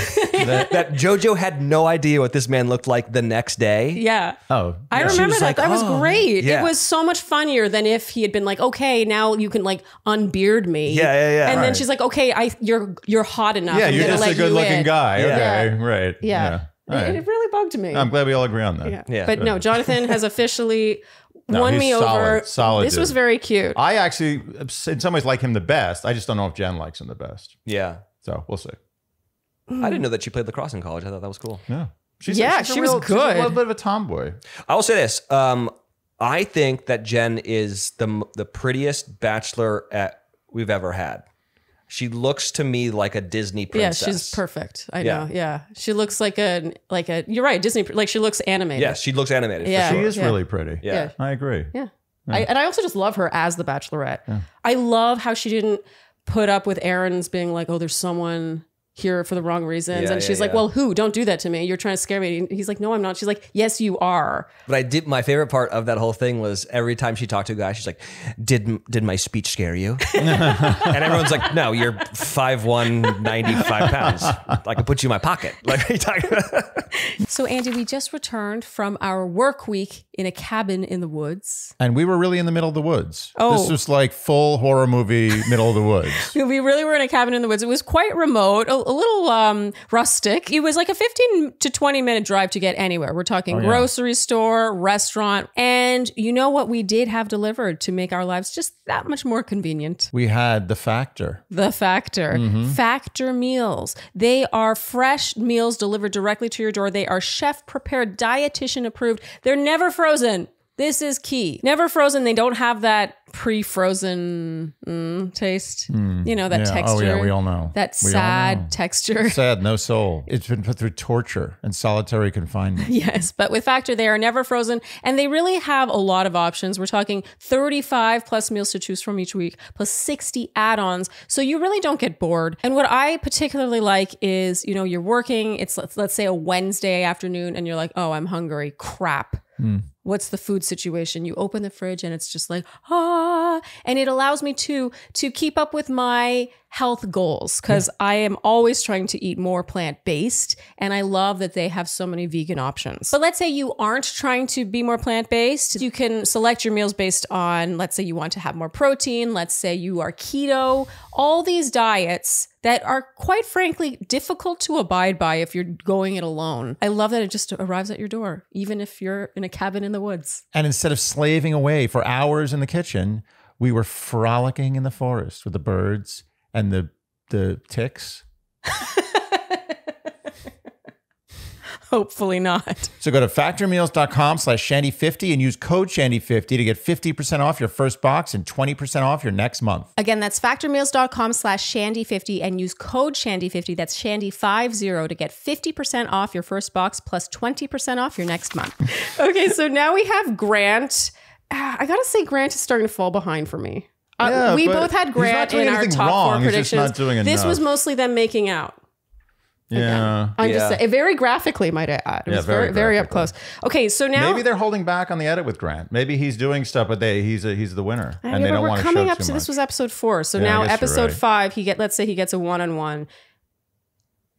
that JoJo had no idea what this man looked like the next day. Yeah. Oh. I yeah. remember was that. like, That was "Oh." great. Yeah. It was so much funnier than if he had been like, "Okay, now you can like unbeard me." Yeah. And then Right. she's like, "Okay, you're hot enough. Yeah, I'm you're gonna just let a good you looking in." guy. Yeah. Okay. Right. Yeah. All right. It really bugged me. I'm glad we all agree on that. Yeah. But no, Jonathan has officially won he's me solid, over. solid This was dude. very cute. I actually, in some ways, like him the best. I just don't know if Jen likes him the best. Yeah. So we'll see. I didn't know that she played lacrosse in college. I thought that was cool. Yeah. Yeah, she's a she was She's a good. little bit of a tomboy. I will say this. I think that Jen is the prettiest bachelorette we've ever had. She looks to me like a Disney Yeah, princess. she's perfect. I Yeah. know. Yeah, she looks like a. You're right, Disney. Like she looks animated. Yeah, she looks animated. Yeah. For She sure. is really pretty. Yeah. I agree. Yeah. And I also just love her as the Bachelorette. I love how she didn't put up with Aaron's being like, "Oh, there's someone here for the wrong reasons," Yeah, and she's yeah, like, yeah. "Well, who? Don't do that to me. You're trying to scare me." And he's like, "No, I'm not." She's like, "Yes, you are." But my favorite part of that whole thing was every time she talked to a guy, she's like, "Did my speech scare you?" And everyone's like, "No, you're 5'1", 95 pounds. I could put you in my pocket." Like, what are you talking about? So, Andy, we just returned from our work week in a cabin in the woods. And we were really in the middle of the woods. Oh. This was like full horror movie, middle of the woods. We really were in a cabin in the woods. It was quite remote, a little rustic. It was like a 15 to 20 minute drive to get anywhere. We're talking grocery store, restaurant. And you know what we did have delivered to make our lives just that much more convenient? We had the Factor. The Factor. Factor meals. They are fresh meals delivered directly to your door. They are chef prepared, dietitian approved. They're never frozen. This is key. Never frozen. They don't have that pre-frozen taste. You know, that Yeah. texture. Oh, yeah, we all know. That We all sad know. texture. Sad, no soul. It's been put through torture and solitary confinement. Yes, but with Factor, they are never frozen, and they really have a lot of options. We're talking 35 plus meals to choose from each week, plus 60 add-ons, so you really don't get bored. And what I particularly like is, you know, you're working, it's let's say a Wednesday afternoon, and you're like, oh, I'm hungry, crap. What's the food situation? You open the fridge and it's just like, and it allows me to keep up with my health goals because I am always trying to eat more plant-based, and I love that they have so many vegan options. But let's say you aren't trying to be more plant-based. You can select your meals based on, let's say you want to have more protein. Let's say you are keto. All these diets that are quite frankly difficult to abide by if you're going it alone. I love that it just arrives at your door, even if you're in a cabin in the woods. And instead of slaving away for hours in the kitchen, we were frolicking in the forest with the birds and the ticks. Hopefully not. So go to factormeals.com/shandy50 and use code shandy50 to get 50% off your first box and 20% off your next month. Again, that's factormeals.com/shandy50 and use code shandy50. That's shandy50 to get 50% off your first box plus 20% off your next month. Okay, so now we have Grant. I gotta say, Grant is starting to fall behind for me. We both had Grant in our top 4 predictions. He's just not doing this enough. was mostly them making out. Yeah. I'm just saying, very graphically, might I add. It was very up close. Okay, so now maybe they're holding back on the edit with Grant. Maybe he's doing stuff, but he's the winner, and they don't want to show too much. This was episode 4, so now episode 5, let's say he gets a one-on-one.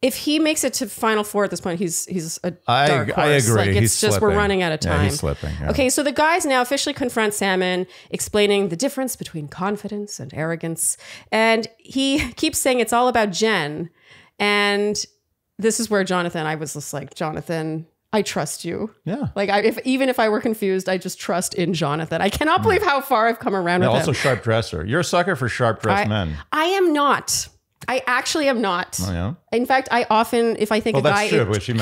If he makes it to final 4 at this point, he's a dark horse. I agree. Like, it's just slipping. We're running out of time. Yeah, he's slipping. Yeah. Okay, so the guys now officially confront Salmon, explaining the difference between confidence and arrogance, and he keeps saying it's all about Jenn, and this is where Jonathan, I was just like, Jonathan, I trust you. Yeah. Like, even if I were confused, I just trust in Jonathan. I cannot believe how far I've come around with him. Also sharp dresser. You're a sucker for sharp dressed men. I am not. I actually am not. Oh, yeah? In fact, I often, if I think a guy cares too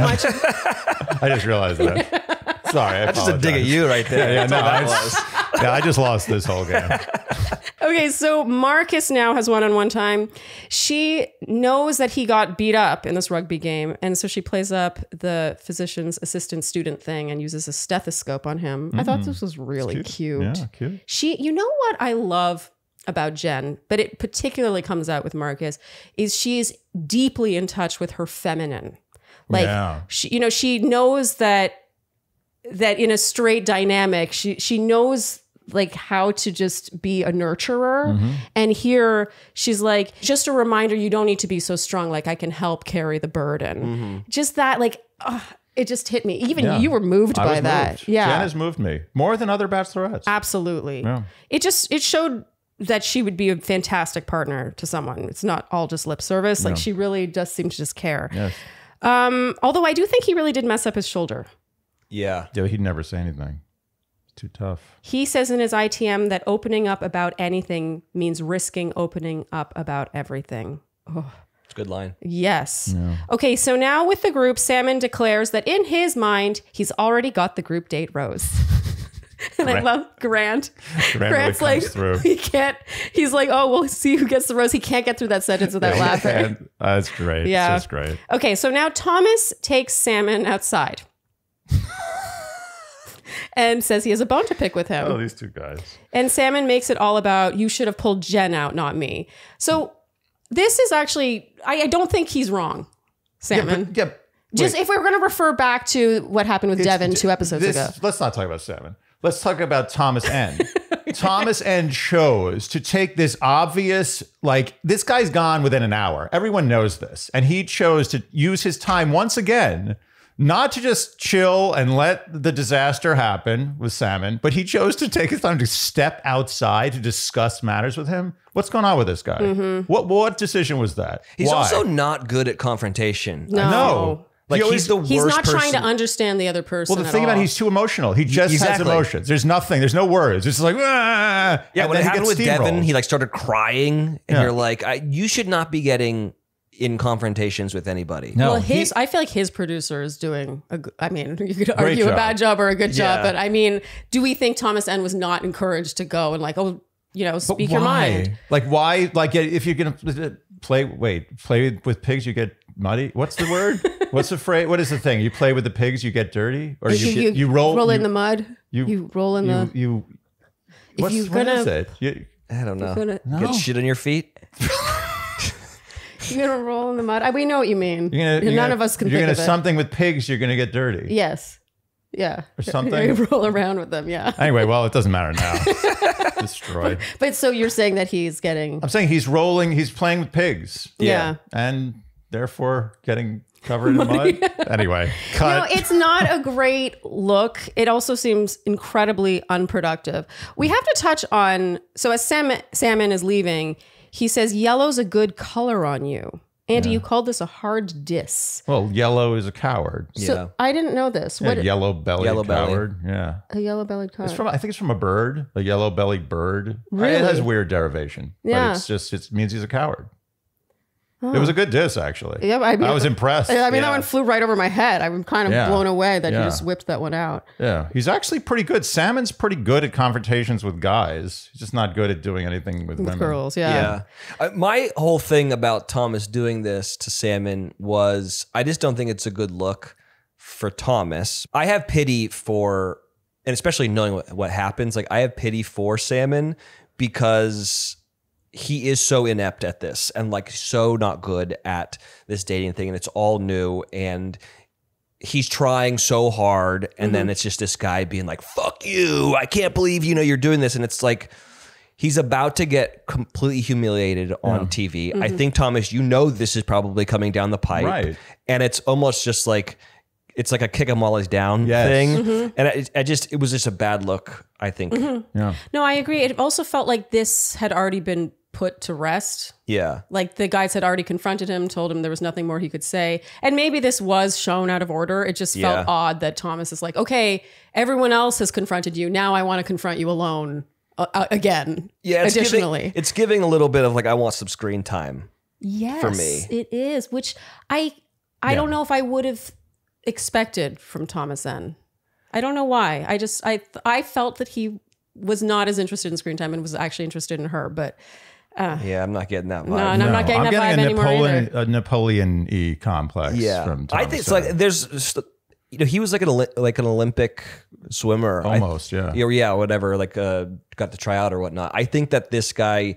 much. I just realized that. Sorry, That's just a dig at you right there. I just lost this whole game. Okay, so Marcus now has one-on-one time. She knows that he got beat up in this rugby game, and so she plays up the physician's assistant student thing and uses a stethoscope on him. I thought this was really cute. Yeah, cute. You know what I love about Jenn, but it particularly comes out with Marcus, is she's deeply in touch with her feminine. Like, she knows that in a straight dynamic, she knows like how to just be a nurturer. And here she's like, just a reminder, you don't need to be so strong. Like, I can help carry the burden. Just that, like, it just hit me. Even you were moved by that. Moved. Yeah. Jenn has moved me more than other bachelorettes. Absolutely. Yeah. It showed that she would be a fantastic partner to someone. It's not all just lip service. Like, she really does seem to just care. Yes. Although I do think he really did mess up his shoulder. Yeah. He'd never say anything. Too tough. He says in his ITM that opening up about anything means risking opening up about everything. Oh. It's a good line. Yes. Yeah. Okay, so now with the group, Salmon declares that in his mind, he's already got the group date rose. And I love Grant. Grant's really like, he can't, he's like, oh, we'll see who gets the rose. He can't get through that sentence without laughing. That's great. Yeah. That's great. Okay, so now Thomas takes Salmon outside. And says he has a bone to pick with him. Oh, these two guys. And Salmon makes it all about, you should have pulled Jenn out, not me. So this is actually, I don't think he's wrong, Salmon. Just if we're going to refer back to what happened with Devin 2 episodes ago. Let's not talk about Salmon. Let's talk about Thomas N. Thomas N chose to take this obvious, like, this guy's gone within an hour. Everyone knows this. And he chose to use his time once again, not to just chill and let the disaster happen with Salmon, but he chose to take his time to step outside to discuss matters with him. What's going on with this guy? What decision was that? He's also not good at confrontation. No. Like, he's the worst person. He's not trying to understand the other person. Well, the thing about it, he's too emotional. He just has emotions. There's nothing. There's no words. It's like, ah. Yeah, when it happened with Devin, he like started crying, and you're like, you should not be getting in confrontations with anybody. No, well, I feel like his producer is doing you could argue a bad job or a good job, but I mean, do we think Thomas N was not encouraged to go and like, speak your mind? Like, why? Like, if you're gonna play with pigs, you get muddy. What's the word? What's the phrase? What is the thing? You play with the pigs, you get dirty, or you roll in the mud. You roll in the. What is it? I don't know. Get shit on your feet. You're gonna roll in the mud. We know what you mean. None of us can. You're gonna something with pigs. You're gonna get dirty. Yes. Yeah. Or something. You roll around with them. Yeah. Anyway, well, it doesn't matter now. Destroyed. But so you're saying that he's getting. I'm saying he's rolling. He's playing with pigs. Yeah. And therefore getting covered in mud. Anyway, cut. It's not a great look. It also seems incredibly unproductive. We have to touch on. So as Salmon is leaving, he says, yellow's a good color on you. Andy, you called this a hard diss. Well, yellow is a coward. So I didn't know this. What? Yellow-bellied coward. Yeah. A yellow-bellied coward. I think it's from a bird, a yellow-bellied bird. Really? It has weird derivation. Yeah. But it means he's a coward. It was a good diss, actually. Yeah, I was impressed. I mean, Yeah. that one flew right over my head. I'm kind of blown away that he just whipped that one out. Yeah, he's actually pretty good. Salmon's pretty good at confrontations with guys. He's just not good at doing anything with women. Girls, Yeah. My whole thing about Thomas doing this to Salmon was I just don't think it's a good look for Thomas. I have pity for, and especially knowing what happens, like I have pity for Salmon because he is so inept at this and like so not good at this dating thing, and it's all new, and he's trying so hard, and then it's just this guy being like, fuck you, I can't believe you're doing this, and it's like he's about to get completely humiliated on TV. I think, Thomas, this is probably coming down the pipe, Right. and it's almost just like it's like a kick 'em while he's down thing, and it was just a bad look, I think. Yeah. No, I agree. It also felt like this had already been put to rest. Yeah. Like the guys had already confronted him, told him there was nothing more he could say. And maybe this was shown out of order. It just felt odd that Thomas is like, okay, everyone else has confronted you. Now I want to confront you alone again. Yeah. Additionally. It's giving a little bit of like, I want some screen time. Yes, for me. It is, which I don't know if I would have expected from Thomas then. I don't know why. I felt that he was not as interested in screen time and was actually interested in her, but yeah, I'm not getting that vibe. No, and I'm not getting that vibe anymore either. A Napoleon-y complex from Thomas. I think it's like there's, he was like an Olympic swimmer. Almost, yeah. Yeah, whatever, like got to try out or whatnot. I think that this guy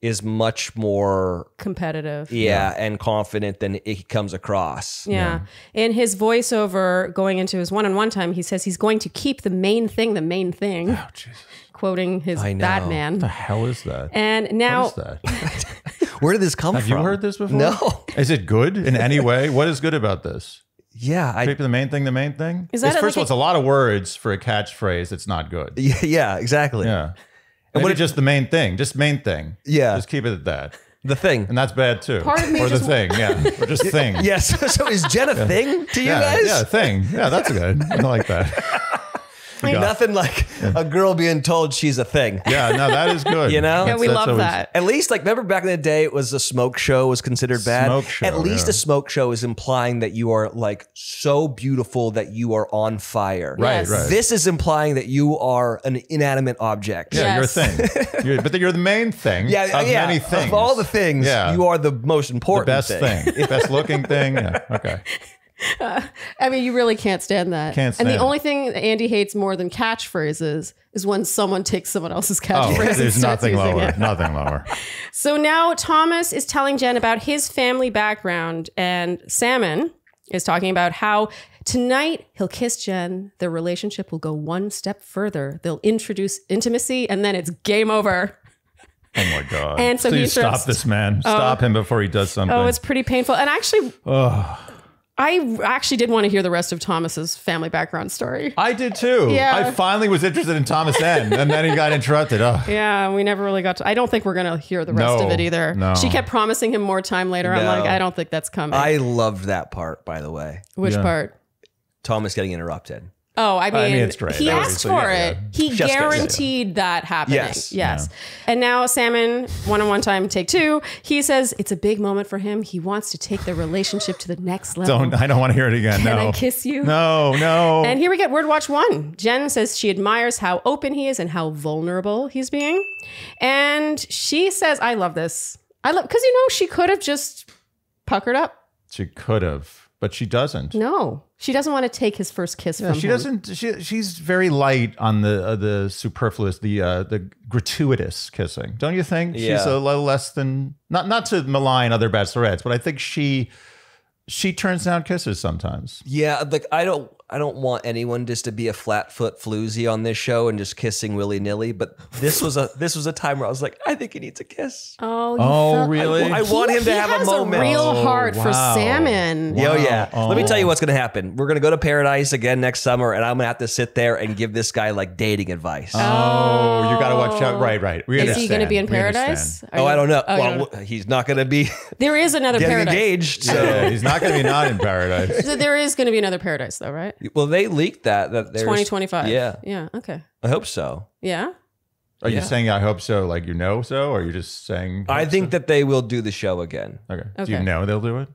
is much more competitive. Yeah, and confident than he comes across. Yeah. In his voiceover going into his one-on-one time, he says he's going to keep the main thing. Oh, Jesus. Quoting his Batman. What the hell is that? And now... What is that? Where did this come from? Have you heard this before? No. Is it good in any way? What is good about this? Yeah. Keep the main thing the main thing? Is that first of all, it's a lot of words for a catchphrase that's not good. Yeah, exactly. Yeah. And what just the main thing? Just main thing. Yeah. Just keep it at that. The thing. And that's bad too. Part of me or the just thing, yeah. Or just thing. Yes. So is Jen a thing to you guys? Yeah, thing. Yeah, that's good. I like that. Nothing like a girl being told she's a thing. Yeah, no, that is good. Yeah, we love always, that. At least, like, remember back in the day, it was a smoke show was considered bad. Smoke show, At least a smoke show is implying that you are like so beautiful that you are on fire. Right, Yes. right. This is implying that you are an inanimate object. Yeah, Yes. you're a thing. But you're the main thing Yeah, of many things. Of all the things, you are the most the important best thing. Best looking thing. Yeah, okay. I mean, you really can't stand that. Can't stand And the it. only thing that Andy hates more than catchphrases is when someone takes someone else's Oh, catchphrase and there's starts nothing using lower. it. Nothing lower. So now Thomas is telling Jen about his family background, and Salmon is talking about how tonight he'll kiss Jen. Their relationship will go one step further. They'll introduce intimacy, and then it's game over. Oh my God. And so he Please stop interrupts- this man. Stop him before he does something. Oh, it's pretty painful. And actually, I actually did want to hear the rest of Thomas's family background story. I did too. Yeah. I finally was interested in Thomas N. And then he got interrupted. Oh. Yeah, we never really got to. I don't think we're going to hear the rest of it either. No. She kept promising him more time later. I'm No. like, I don't think that's coming. I loved that part, by the way. Which part? Thomas getting interrupted. Oh, I mean, it's great. he That asked was- for yeah, it. yeah. He Just guaranteed that happening. Yes. Yes. And now Salmon, one-on-one time, take two. He says it's a big moment for him. He wants to take their relationship to the next level. I don't want to hear it again. Can no. I kiss you? No. And here we get Word Watch 1. Jen says she admires how open he is and how vulnerable he's being. And she says, I love this. Because, she could have just puckered up. She could have, but she doesn't. No, she doesn't want to take his first kiss from him. She doesn't. She's very light on the superfluous, the gratuitous kissing. Don't you think? Yeah. She's a little less than not to malign other bachelorettes, but I think she turns down kisses sometimes. Yeah, like I don't want anyone just to be a flat-foot floozy on this show and just kissing willy-nilly, but this was a time where I was like, I think he needs a kiss. Oh, really? I want him to have a moment. He has a real heart for wow. Salmon. Oh yeah. Oh. Let me tell you what's going to happen. We're going to go to Paradise again next summer, and I'm going to have to sit there and give this guy like dating advice. Oh, you got to watch out. Right. We Is he going to be in understand. We Paradise? understand. I don't know. Oh, you Well, don't know. he's not going to be There is another getting Paradise. engaged. So. Yeah, he's not going to be not in paradise. So there is going to be another Paradise, though, right? Well, they leaked that there's 2025. Yeah, Yeah. Okay. I hope so. Yeah. Are you saying I hope so, like so, or are you just saying? I think that they will do the show again. Okay. Do you know they'll do it?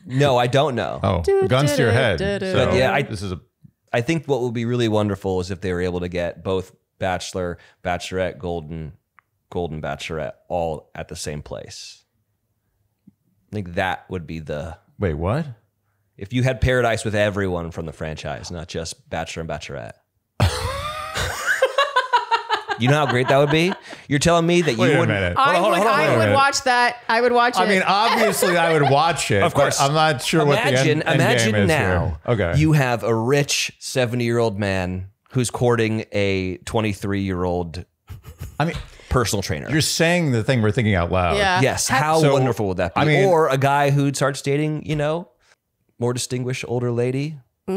No, I don't know. Oh, guns to your head. But yeah, I think what will be really wonderful is if they were able to get both Bachelor, Bachelorette, Golden Bachelorette all at the same place. I think that would be the... Wait, what? If you had Paradise with everyone from the franchise, not just Bachelor and Bachelorette. You know how great that would be? You're telling me that you wouldn't... I would watch that. I would watch it. I mean, obviously I would watch it. Of course. I'm not sure what the end Imagine game is now here. Okay. You have a rich 70-year-old man who's courting a 23-year-old personal trainer. You're saying the thing we're thinking out loud. Yeah. Yes. How wonderful would that be? Or a guy who starts dating, more distinguished older lady. I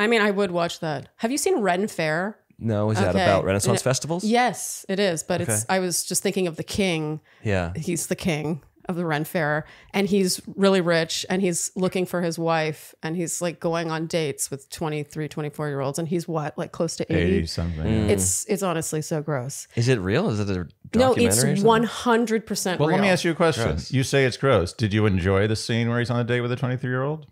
mean, I would watch that. Have you seen Ren Fair? No, is that about Renaissance festivals? Yes, it is. But I was just thinking of the king. Yeah. He's the king of the Ren Fair. And he's really rich and he's looking for his wife. And he's like going on dates with 23, 24-year-olds. And he's like close to 80 something. It's honestly so gross. Is it real? Is it a No, documentary? it's 100% real. Well, let me ask you a question. Gross. You say it's gross. Did you enjoy the scene where he's on a date with a 23-year-old?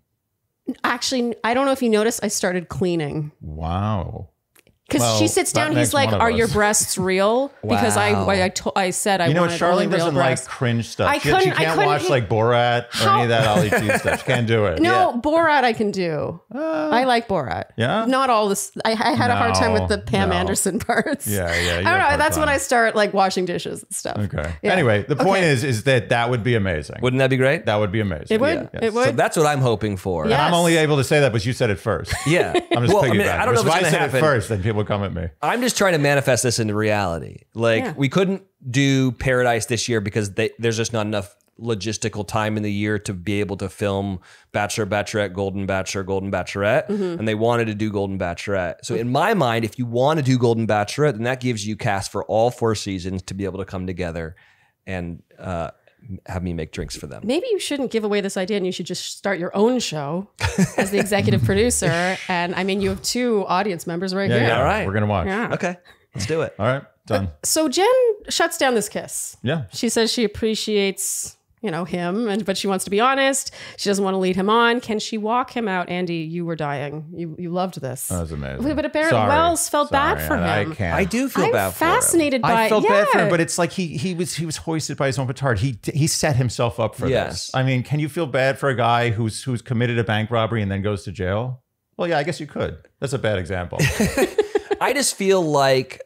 Actually, I don't know if you noticed, I started cleaning. Wow. Because she sits down, he's like, "Are your breasts real?" Because I said I wanted what, Sharleen only real doesn't breasts. like cringe stuff. I She couldn't can't watch like Borat or any of that Ali G stuff. She can't do it. No, Borat I can do. I like Borat. Yeah? Not all this. I had a hard time with the Pam Anderson parts. Yeah. I don't know. That's when I start like washing dishes and stuff. Okay. Yeah. Anyway, the point is that would be amazing. Wouldn't that be great? That would be amazing. It would. Yeah. It would. So that's what I'm hoping for. Yeah. And I'm only able to say that because you said it first. Yeah. I'm just piggybacking. I don't know if it's I going to said happen it first, then people come at me. I'm just trying to manifest this into reality. We couldn't do Paradise this year because there's just not enough logistical time in the year to be able to film Bachelor, Bachelorette, Golden Bachelor, Golden Bachelorette. And they wanted to do Golden Bachelorette. So in my mind, if you want to do Golden Bachelorette, then that gives you cast for all 4 seasons to be able to come together and have me make drinks for them. Maybe you shouldn't give away this idea and you should just start your own show as the executive producer. And I mean, you have 2 audience members right here. Yeah. All right. We're going to watch. Yeah. Okay, let's do it. All right. Done. So Jenn shuts down this kiss. Yeah. She says she appreciates, him, but she wants to be honest. She doesn't want to lead him on. Can she walk him out? Andy, you were dying. You loved this. That was amazing. But apparently Wells felt bad for him. I can't. I do feel I'm bad for him. fascinated by I felt bad for him, but it's like he was hoisted by his own petard. He set himself up for this. I mean, can you feel bad for a guy who's committed a bank robbery and then goes to jail? Well, yeah, I guess you could. That's a bad example. I just feel like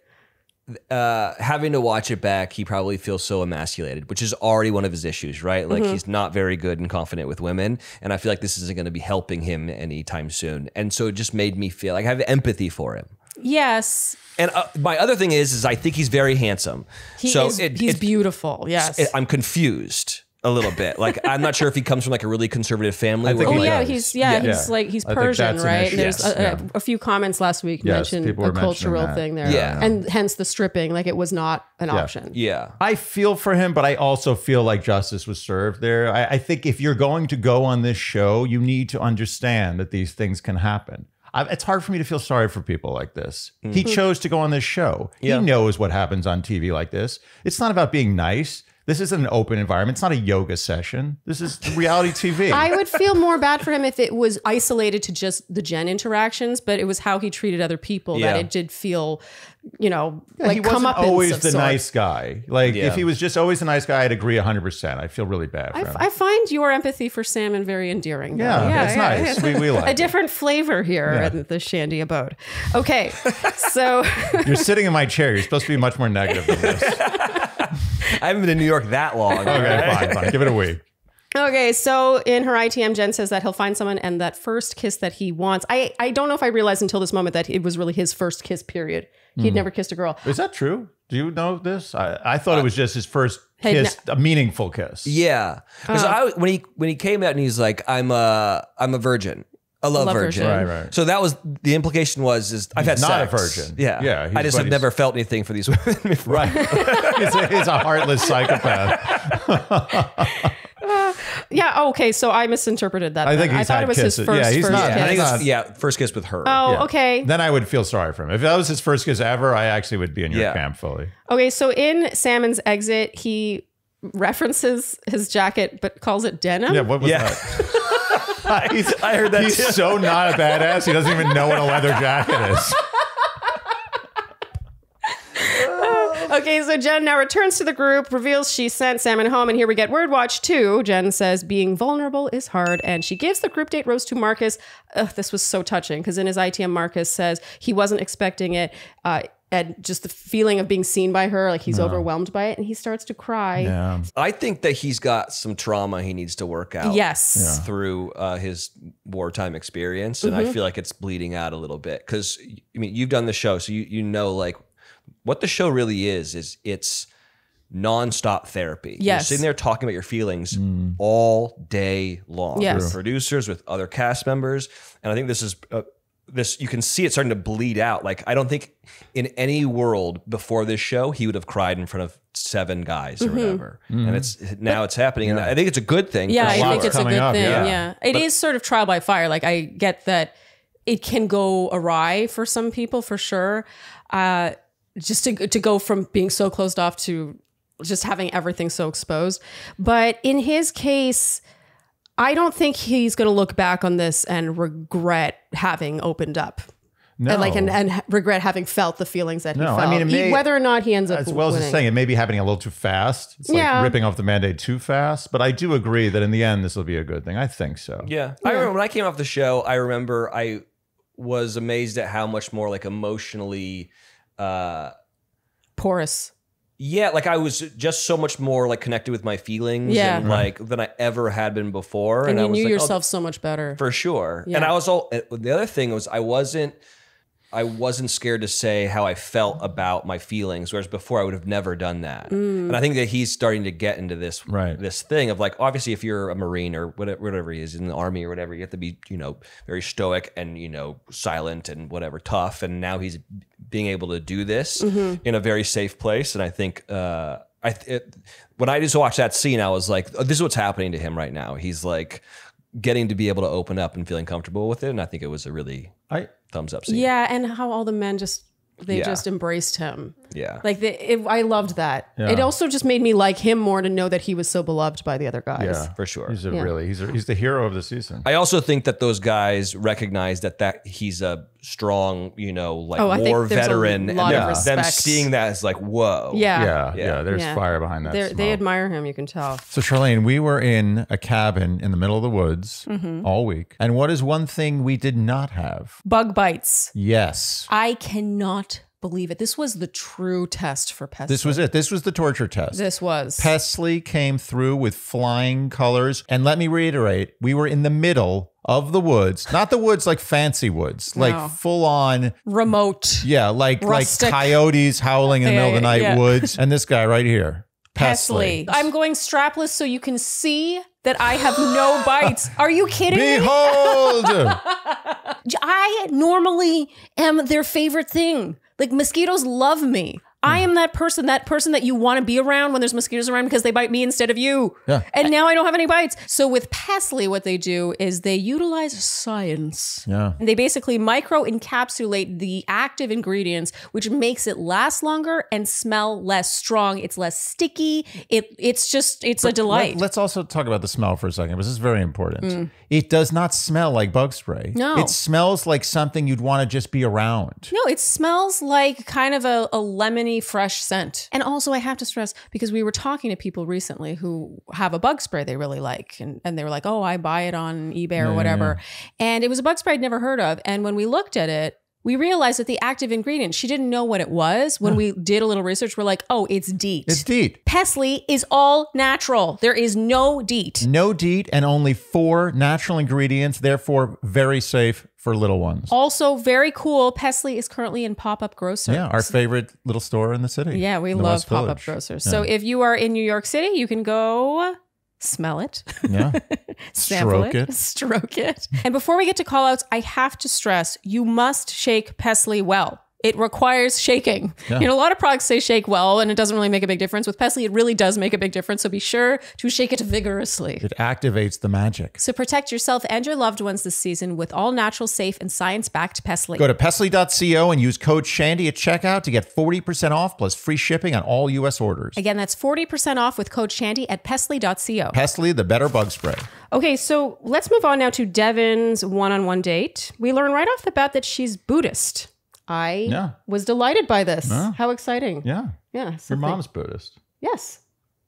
having to watch it back, he probably feels so emasculated, which is already one of his issues, right? Like he's not very good and confident with women. And I feel like this isn't going to be helping him anytime soon. And so it just made me feel like I have empathy for him. Yes. And my other thing is I think he's very handsome. He's beautiful. Yes. I'm confused a little bit. Like, I'm not sure if he comes from like a really conservative family. I think Oh he yeah, does. he's Persian, right? And there's a few comments last week mentioned people a were mentioning cultural that. thing there. Yeah. And hence the stripping, like it was not an option. Yeah. I feel for him, but I also feel like justice was served there. I think if you're going to go on this show, you need to understand that these things can happen. It's hard for me to feel sorry for people like this. He chose to go on this show. He knows what happens on TV like this. It's not about being nice. This isn't an open environment. It's not a yoga session. This is reality TV. I would feel more bad for him if it was isolated to just the Jenn interactions, but it was how he treated other people that it did feel, like he come wasn't up always the nice guy. Like if he was just always the nice guy, I'd agree 100%. I feel really bad for him. I find your empathy for Salmon very endearing. Though. Yeah, it's nice. We like a different flavor here in the Shandy abode. Okay, so you're sitting in my chair. You're supposed to be much more negative than this. I haven't been in New York that long. Okay, fine. Give it a week. Okay, so in her ITM, Jenn says that he'll find someone and that first kiss that he wants. I don't know if I realized until this moment that it was really his first kiss, period. He'd never kissed a girl. Is that true? Do you know this? I thought it was just his first kiss, a meaningful kiss. Yeah. Because when he came out and he's like, I'm a virgin. A love virgin. Right. So that was the implication is I've had not sex. a virgin. Yeah. I just have never felt anything for these women before. Right. He's a heartless psychopath. Yeah. Oh, okay. So I misinterpreted that. I think I thought it was his first Yeah, he's first not- kiss. I think not- it's, first kiss with her. Oh, Yeah. okay. Then I would feel sorry for him. If that was his first kiss ever, I actually would be in your Yeah. camp fully. Okay. So in Salmon's exit, he references his jacket, but calls it denim. Yeah, what was Yeah. that? I heard that He's too. so not a badass. He doesn't even know what a leather jacket is. Okay, so Jenn now returns to the group, reveals she sent Salmon home, and here we get Word Watch 2. Jenn says being vulnerable is hard, and she gives the group date rose to Marcus. This was so touching, because in his ITM, Marcus says he wasn't expecting it, and just the feeling of being seen by her, like he's overwhelmed by it, and he starts to cry. Yeah. I think that he's got some trauma he needs to work out. Yes. Through his wartime experience, and I feel like it's bleeding out a little bit because I mean you've done the show, so you know like what the show really is it's nonstop therapy. Yes. You're sitting there talking about your feelings all day long. Yes. With producers, with other cast members, and I think this is. This you can see it starting to bleed out. Like I don't think in any world before this show he would have cried in front of 7 guys or whatever. And it's happening, and I think it's a good thing. Yeah, for I sure. think it's a coming good up, thing. yeah. Yeah. It is sort of trial by fire. Like I get that it can go awry for some people for sure. Just to go from being so closed off to just having everything so exposed. But in his case, I don't think he's going to look back on this and regret having opened up. No. And regret having felt the feelings that he No, felt. I mean, it may- whether or not he ends up As well as winning. just saying, it may be happening a little too fast. It's like Yeah. ripping off the Band-Aid too fast. But I do agree that in the end, this will be a good thing. I think so. Yeah. I remember when I came off the show, I remember I was amazed at how much more like emotionally Porous. yeah, like I was just so much more like connected with my feelings Yeah. and like than I ever had been before. And I you was knew like, oh, yourself so much better. for sure. Yeah. And I was the other thing was I wasn't scared to say how I felt about my feelings, whereas before I would have never done that. And I think that he's starting to get into this Right. this thing of like, obviously, if you're a Marine or whatever he is in the Army or whatever, you have to be very stoic and silent and whatever tough. And now he's being able to do this in a very safe place. And I think when I just watched that scene, I was like, oh, this is what's happening to him right now. He's like getting to be able to open up and feeling comfortable with it. And I think it was a really thumbs up scene. Yeah, and how all the men just Yeah. just embraced him. Yeah. Like I loved that. Yeah. It also just made me like him more to know that he was so beloved by the other guys. Yeah, For sure. He's Yeah. he's the hero of the season. I also think that those guys recognize that he's a strong, I think war there's a veteran, lot and of them respect. seeing that is like, whoa. Yeah. Yeah. There's Yeah. fire behind that. They smoke. admire him, you can tell. So, Sharleen, we were in a cabin in the middle of the woods all week. And what is one thing we did not have? Bug bites. Yes. I cannot believe it. This was the true test for Pesley. This was it. This was the torture test. This was. Pesley came through with flying colors. And let me reiterate, we were in the middle of the woods, not the woods like fancy woods, No. like full on, Remote. yeah, like Rustic. coyotes howling in the middle of the night Yeah. woods. And this guy right here, Pesley. I'm going strapless so you can see that I have no bites. Are you kidding me? Behold! I normally am their favorite thing. Like mosquitoes love me. I am that person that you want to be around when there's mosquitoes around because they bite me instead of you. Yeah. And now I don't have any bites. So with Pesley, what they do is they utilize science. Yeah. And they basically micro encapsulate the active ingredients, which makes it last longer and smell less strong. It's less sticky. It's a delight. Let's also talk about the smell for a second, because this is very important. It does not smell like bug spray. No. It smells like something you'd want to just be around. No, it smells like kind of a lemony, fresh scent. And also I have to stress, because we were talking to people recently who have a bug spray they really like. And they were like, oh, I buy it on eBay or whatever. And it was a bug spray I'd never heard of. And when we looked at it, we realized that the active ingredient, she didn't know what it was. When we did a little research, we're like, oh, it's DEET. It's DEET. Pesley is all natural. There is no DEET. No DEET and only 4 natural ingredients, therefore very safe for little ones. Also, very cool. Pesley is currently in pop-up grocers. Yeah, our favorite little store in the city. Yeah, we in the love West pop-up Village. grocers. Yeah. So if you are in New York City, you can go smell it. Yeah. Sample Stroke it. Stroke it. And before we get to call outs, I have to stress, you must shake Pesley well. it requires shaking. Yeah. You know, a lot of products say shake well, and it doesn't really make a big difference. With Pestle, it really does make a big difference. So be sure to shake it vigorously. It activates the magic. So protect yourself and your loved ones this season with all natural, safe, and science-backed Pestle. Go to Pestle.co and use code Shandy at checkout to get 40% off plus free shipping on all U.S. orders. Again, that's 40% off with code Shandy at Pestle.co. Pestle, the better bug spray. Okay, so let's move on now to Devin's one-on-one date. We learn right off the bat that she's Buddhist. I was delighted by this. How exciting. Yeah. Yeah. Your mom's Buddhist. Yes.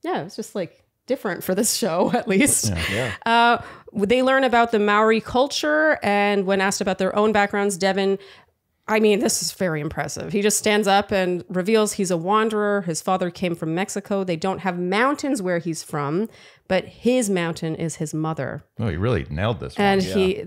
Yeah, it's just like different for this show, at least. Yeah. They learn about the Maori culture, and when asked about their own backgrounds, Devin, I mean, this is very impressive. He just stands up and reveals he's a wanderer. His father came from Mexico. They don't have mountains where he's from, but his mountain is his mother. Oh, he really nailed this one. And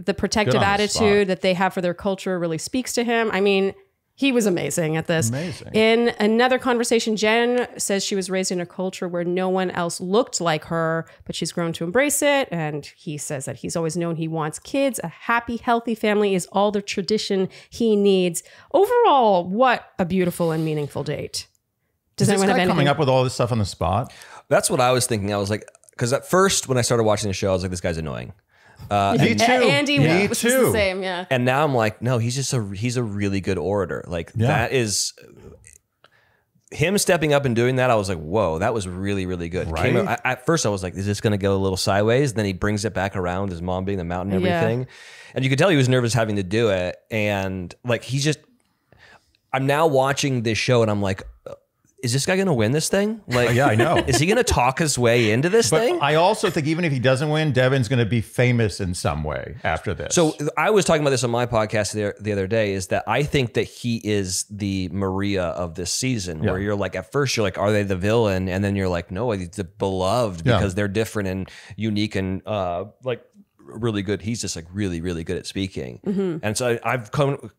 the protective attitude that they have for their culture really speaks to him. I mean, he was amazing at this. Amazing. In another conversation, Jenn says she was raised in a culture where no one else looked like her, but she's grown to embrace it. And he says that he's always known he wants kids. A happy, healthy family is all the tradition he needs. Overall, what a beautiful and meaningful date. Does anyone have anything? Coming up with all this stuff on the spot? That's what I was thinking. I was like, because at first when I started watching the show, I was like, this guy's annoying. Me too. Andy was the same, yeah. And now I'm like, no, he's a really good orator. Like that is him stepping up and doing that. I was like, whoa, that was really, really good. Right? At first I was like, is this going to go a little sideways? Then he brings it back around, his mom being the mountain and everything. And you could tell he was nervous having to do it. And like, I'm now watching this show and I'm like, is this guy going to win this thing? Like, yeah, I know. Is he going to talk his way into this thing? I also think even if he doesn't win, Devin's going to be famous in some way after this. So I was talking about this on my podcast the other day, is that I think that he is the Maria of this season, where you're like, at first you're like, are they the villain? And then you're like, no, he's the beloved because they're different and unique and like really good. He's just like really, really good at speaking. And so I've come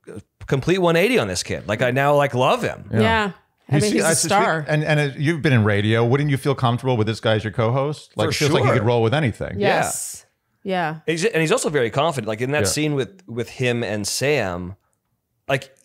complete 180 on this kid. Like I now like love him. Yeah. I mean, he's a star. And you've been in radio. Wouldn't you feel comfortable with this guy as your co-host? Like, it feels like you could roll with anything. Yes. Yeah. And he's also very confident. Like in that scene with him and Sam, like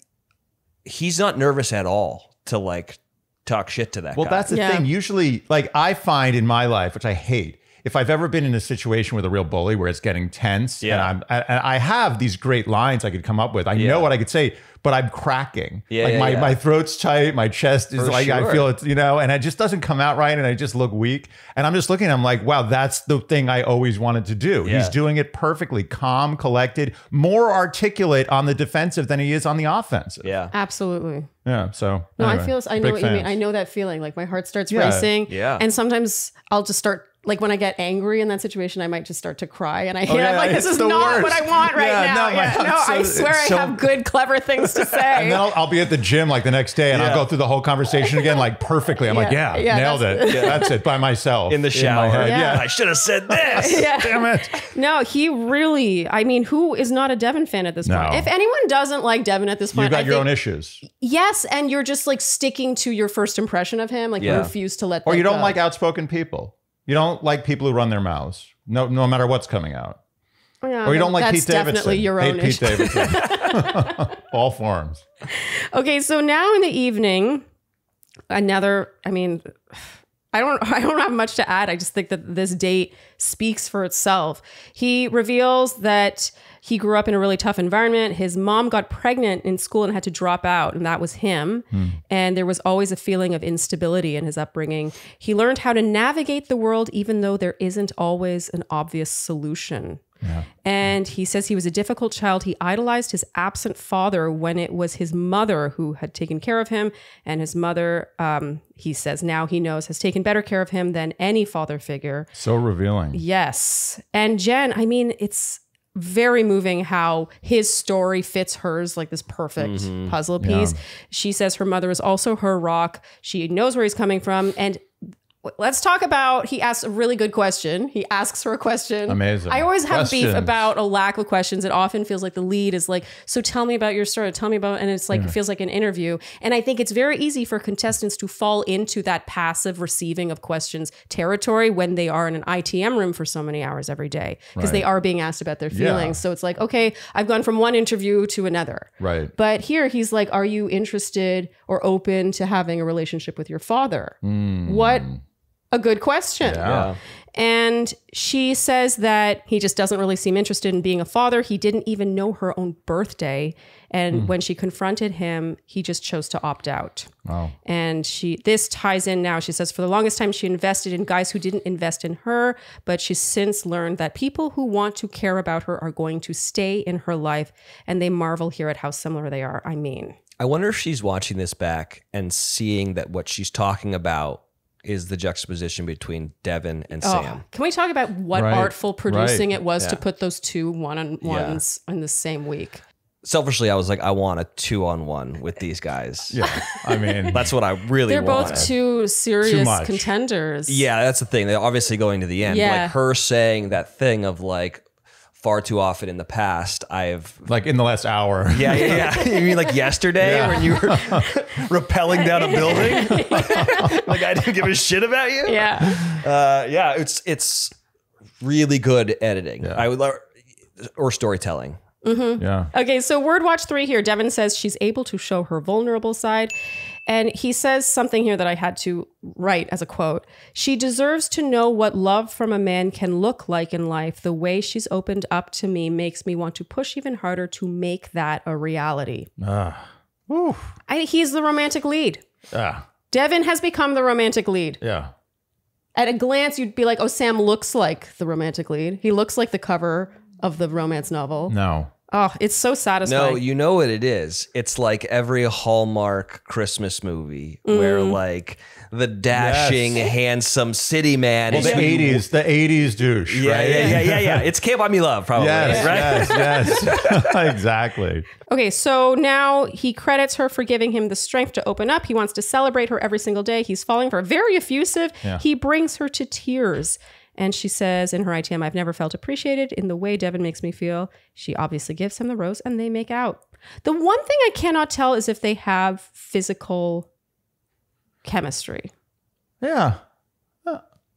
he's not nervous at all to like talk shit to that guy. Well, that's the thing. Usually, like I find in my life, which I hate, if I've ever been in a situation with a real bully where it's getting tense, and I have these great lines I could come up with. I know what I could say, but I'm cracking. My throat's tight, my chest is I feel it, and it just doesn't come out right, and I just look weak. And I'm just looking, I'm like, wow, that's the thing I always wanted to do. He's doing it perfectly, calm, collected, more articulate on the defensive than he is on the offensive. Yeah, absolutely. Yeah. So no, anyway, I know what you mean. I know that feeling. Like my heart starts racing. Yeah. And sometimes I'll just start. Like when I get angry in that situation, I might just start to cry, and I'm like, "This is not what I want right now." I swear I have good, clever things to say. And then I'll be at the gym like the next day, and I'll go through the whole conversation again like perfectly. I'm like, nailed it. That's it by myself in the shower. I should have said this. Damn it. No, he really. I mean, who is not a Devin fan at this point? If anyone doesn't like Devin at this point, you've got your own issues. Yes, and you're just like sticking to your first impression of him. Like you refuse to let. Or you don't like outspoken people. You don't like people who run their mouths, no matter what's coming out. Yeah, or you don't like Pete Davidson. Definitely your own Pete Davidson. All forms. Okay, so now in the evening, I don't have much to add. I just think that this date speaks for itself. He reveals that he grew up in a really tough environment. His mom got pregnant in school and had to drop out, and that was him. And there was always a feeling of instability in his upbringing. He learned how to navigate the world even though there isn't always an obvious solution. And he says he was a difficult child. He idolized his absent father when it was his mother who had taken care of him. And his mother, he says now he knows, has taken better care of him than any father figure. So revealing. Yes. And Jenn, I mean, it's very moving how his story fits hers like this perfect puzzle piece. She says her mother is also her rock. She knows where he's coming from. And let's talk about, he asks a really good question. He asks her a question. Amazing. I always have beef Questions. about a lack of questions. It often feels like the lead is like, so tell me about your story. Tell me about, and it's like, it feels like an interview. And I think it's very easy for contestants to fall into that passive receiving of questions territory when they are in an ITM room for so many hours every day, because they are being asked about their feelings. So it's like, okay, I've gone from one interview to another. Right. But here he's like, are you interested or open to having a relationship with your father? What a good question. Yeah. And she says that he just doesn't really seem interested in being a father. He didn't even know her own birthday. And when she confronted him, he just chose to opt out. Wow. And this ties in now. She says for the longest time, she invested in guys who didn't invest in her, but she's since learned that people who want to care about her are going to stay in her life. And they marvel here at how similar they are. I mean, I wonder if she's watching this back and seeing that what she's talking about is the juxtaposition between Devin and Sam. Can we talk about what Right. artful producing Right. it was to put those two one-on-ones in the same week? Selfishly, I was like, I want a 2-on-1 with these guys. Yeah. I mean, That's what I really They're want. both two serious much. contenders. Yeah, that's the thing. They're obviously going to the end. But Yeah. like her saying that thing of like, far too often in the past, I've... like in the last hour. Yeah. You mean like yesterday Yeah. when you were rappelling down a building? Like I didn't give a shit about you? Yeah. It's really good editing. Yeah. I would love... Or storytelling. Yeah. Okay, so Word Watch 3 here. Devin says she's able to show her vulnerable side. And he says something here that I had to write as a quote. She deserves to know what love from a man can look like in life. The way she's opened up to me makes me want to push even harder to make that a reality. Woo. He's the romantic lead. Yeah. Devin has become the romantic lead. Yeah. At a glance, you'd be like, oh, Sam looks like the romantic lead. He looks like the cover of the romance novel. No. Oh, it's so satisfying. No, you know what it is. It's like every Hallmark Christmas movie where like the dashing, handsome city man. Well, is the 80s douche, Yeah, right? yeah. It's Can't Buy Me Love, probably. Yes, right? yes. Exactly. Okay, so now he credits her for giving him the strength to open up. He wants to celebrate her every single day. He's falling for her. Very effusive. Yeah. He brings her to tears. And she says in her ITM, I've never felt appreciated in the way Devin makes me feel. She obviously gives him the rose and they make out. The one thing I cannot tell is if they have physical chemistry. Yeah.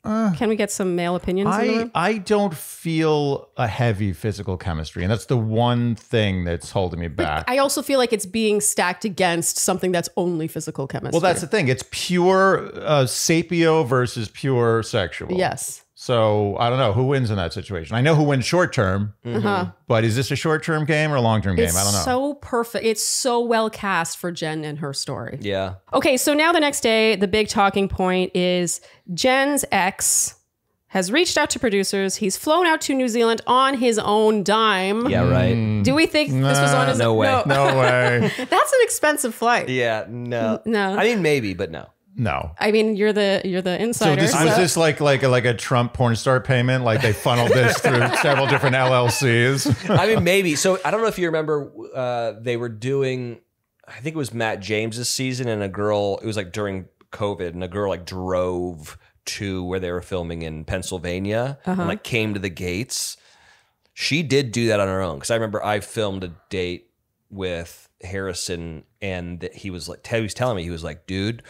Can we get some male opinions in the room? I don't feel a heavy physical chemistry, and that's the one thing that's holding me back. I also feel like it's being stacked against something that's only physical chemistry. Well, that's the thing. It's pure sapio versus pure sexual. Yes. So I don't know who wins in that situation. I know who wins short term, but is this a short term game or a long term game? It's I don't know. so perfect. It's so well cast for Jenn and her story. Yeah. Okay, so now the next day, the big talking point is Jenn's ex has reached out to producers. He's flown out to New Zealand on his own dime. Yeah, right. Do we think this was on his No way. No way. That's an expensive flight. Yeah, no. No. I mean, maybe, but no. No. I mean, you're the So insider. this was this like a Trump porn star payment? Like they funneled this through several different LLCs? I mean, maybe. So I don't know if you remember, they were doing, I think it was Matt James's season, and a girl, it was like during COVID, and a girl like drove to where they were filming in Pennsylvania and like came to the gates. She did do that on her own. Because I remember I filmed a date with Harrison, and he was like, he was telling me, he was like, dude,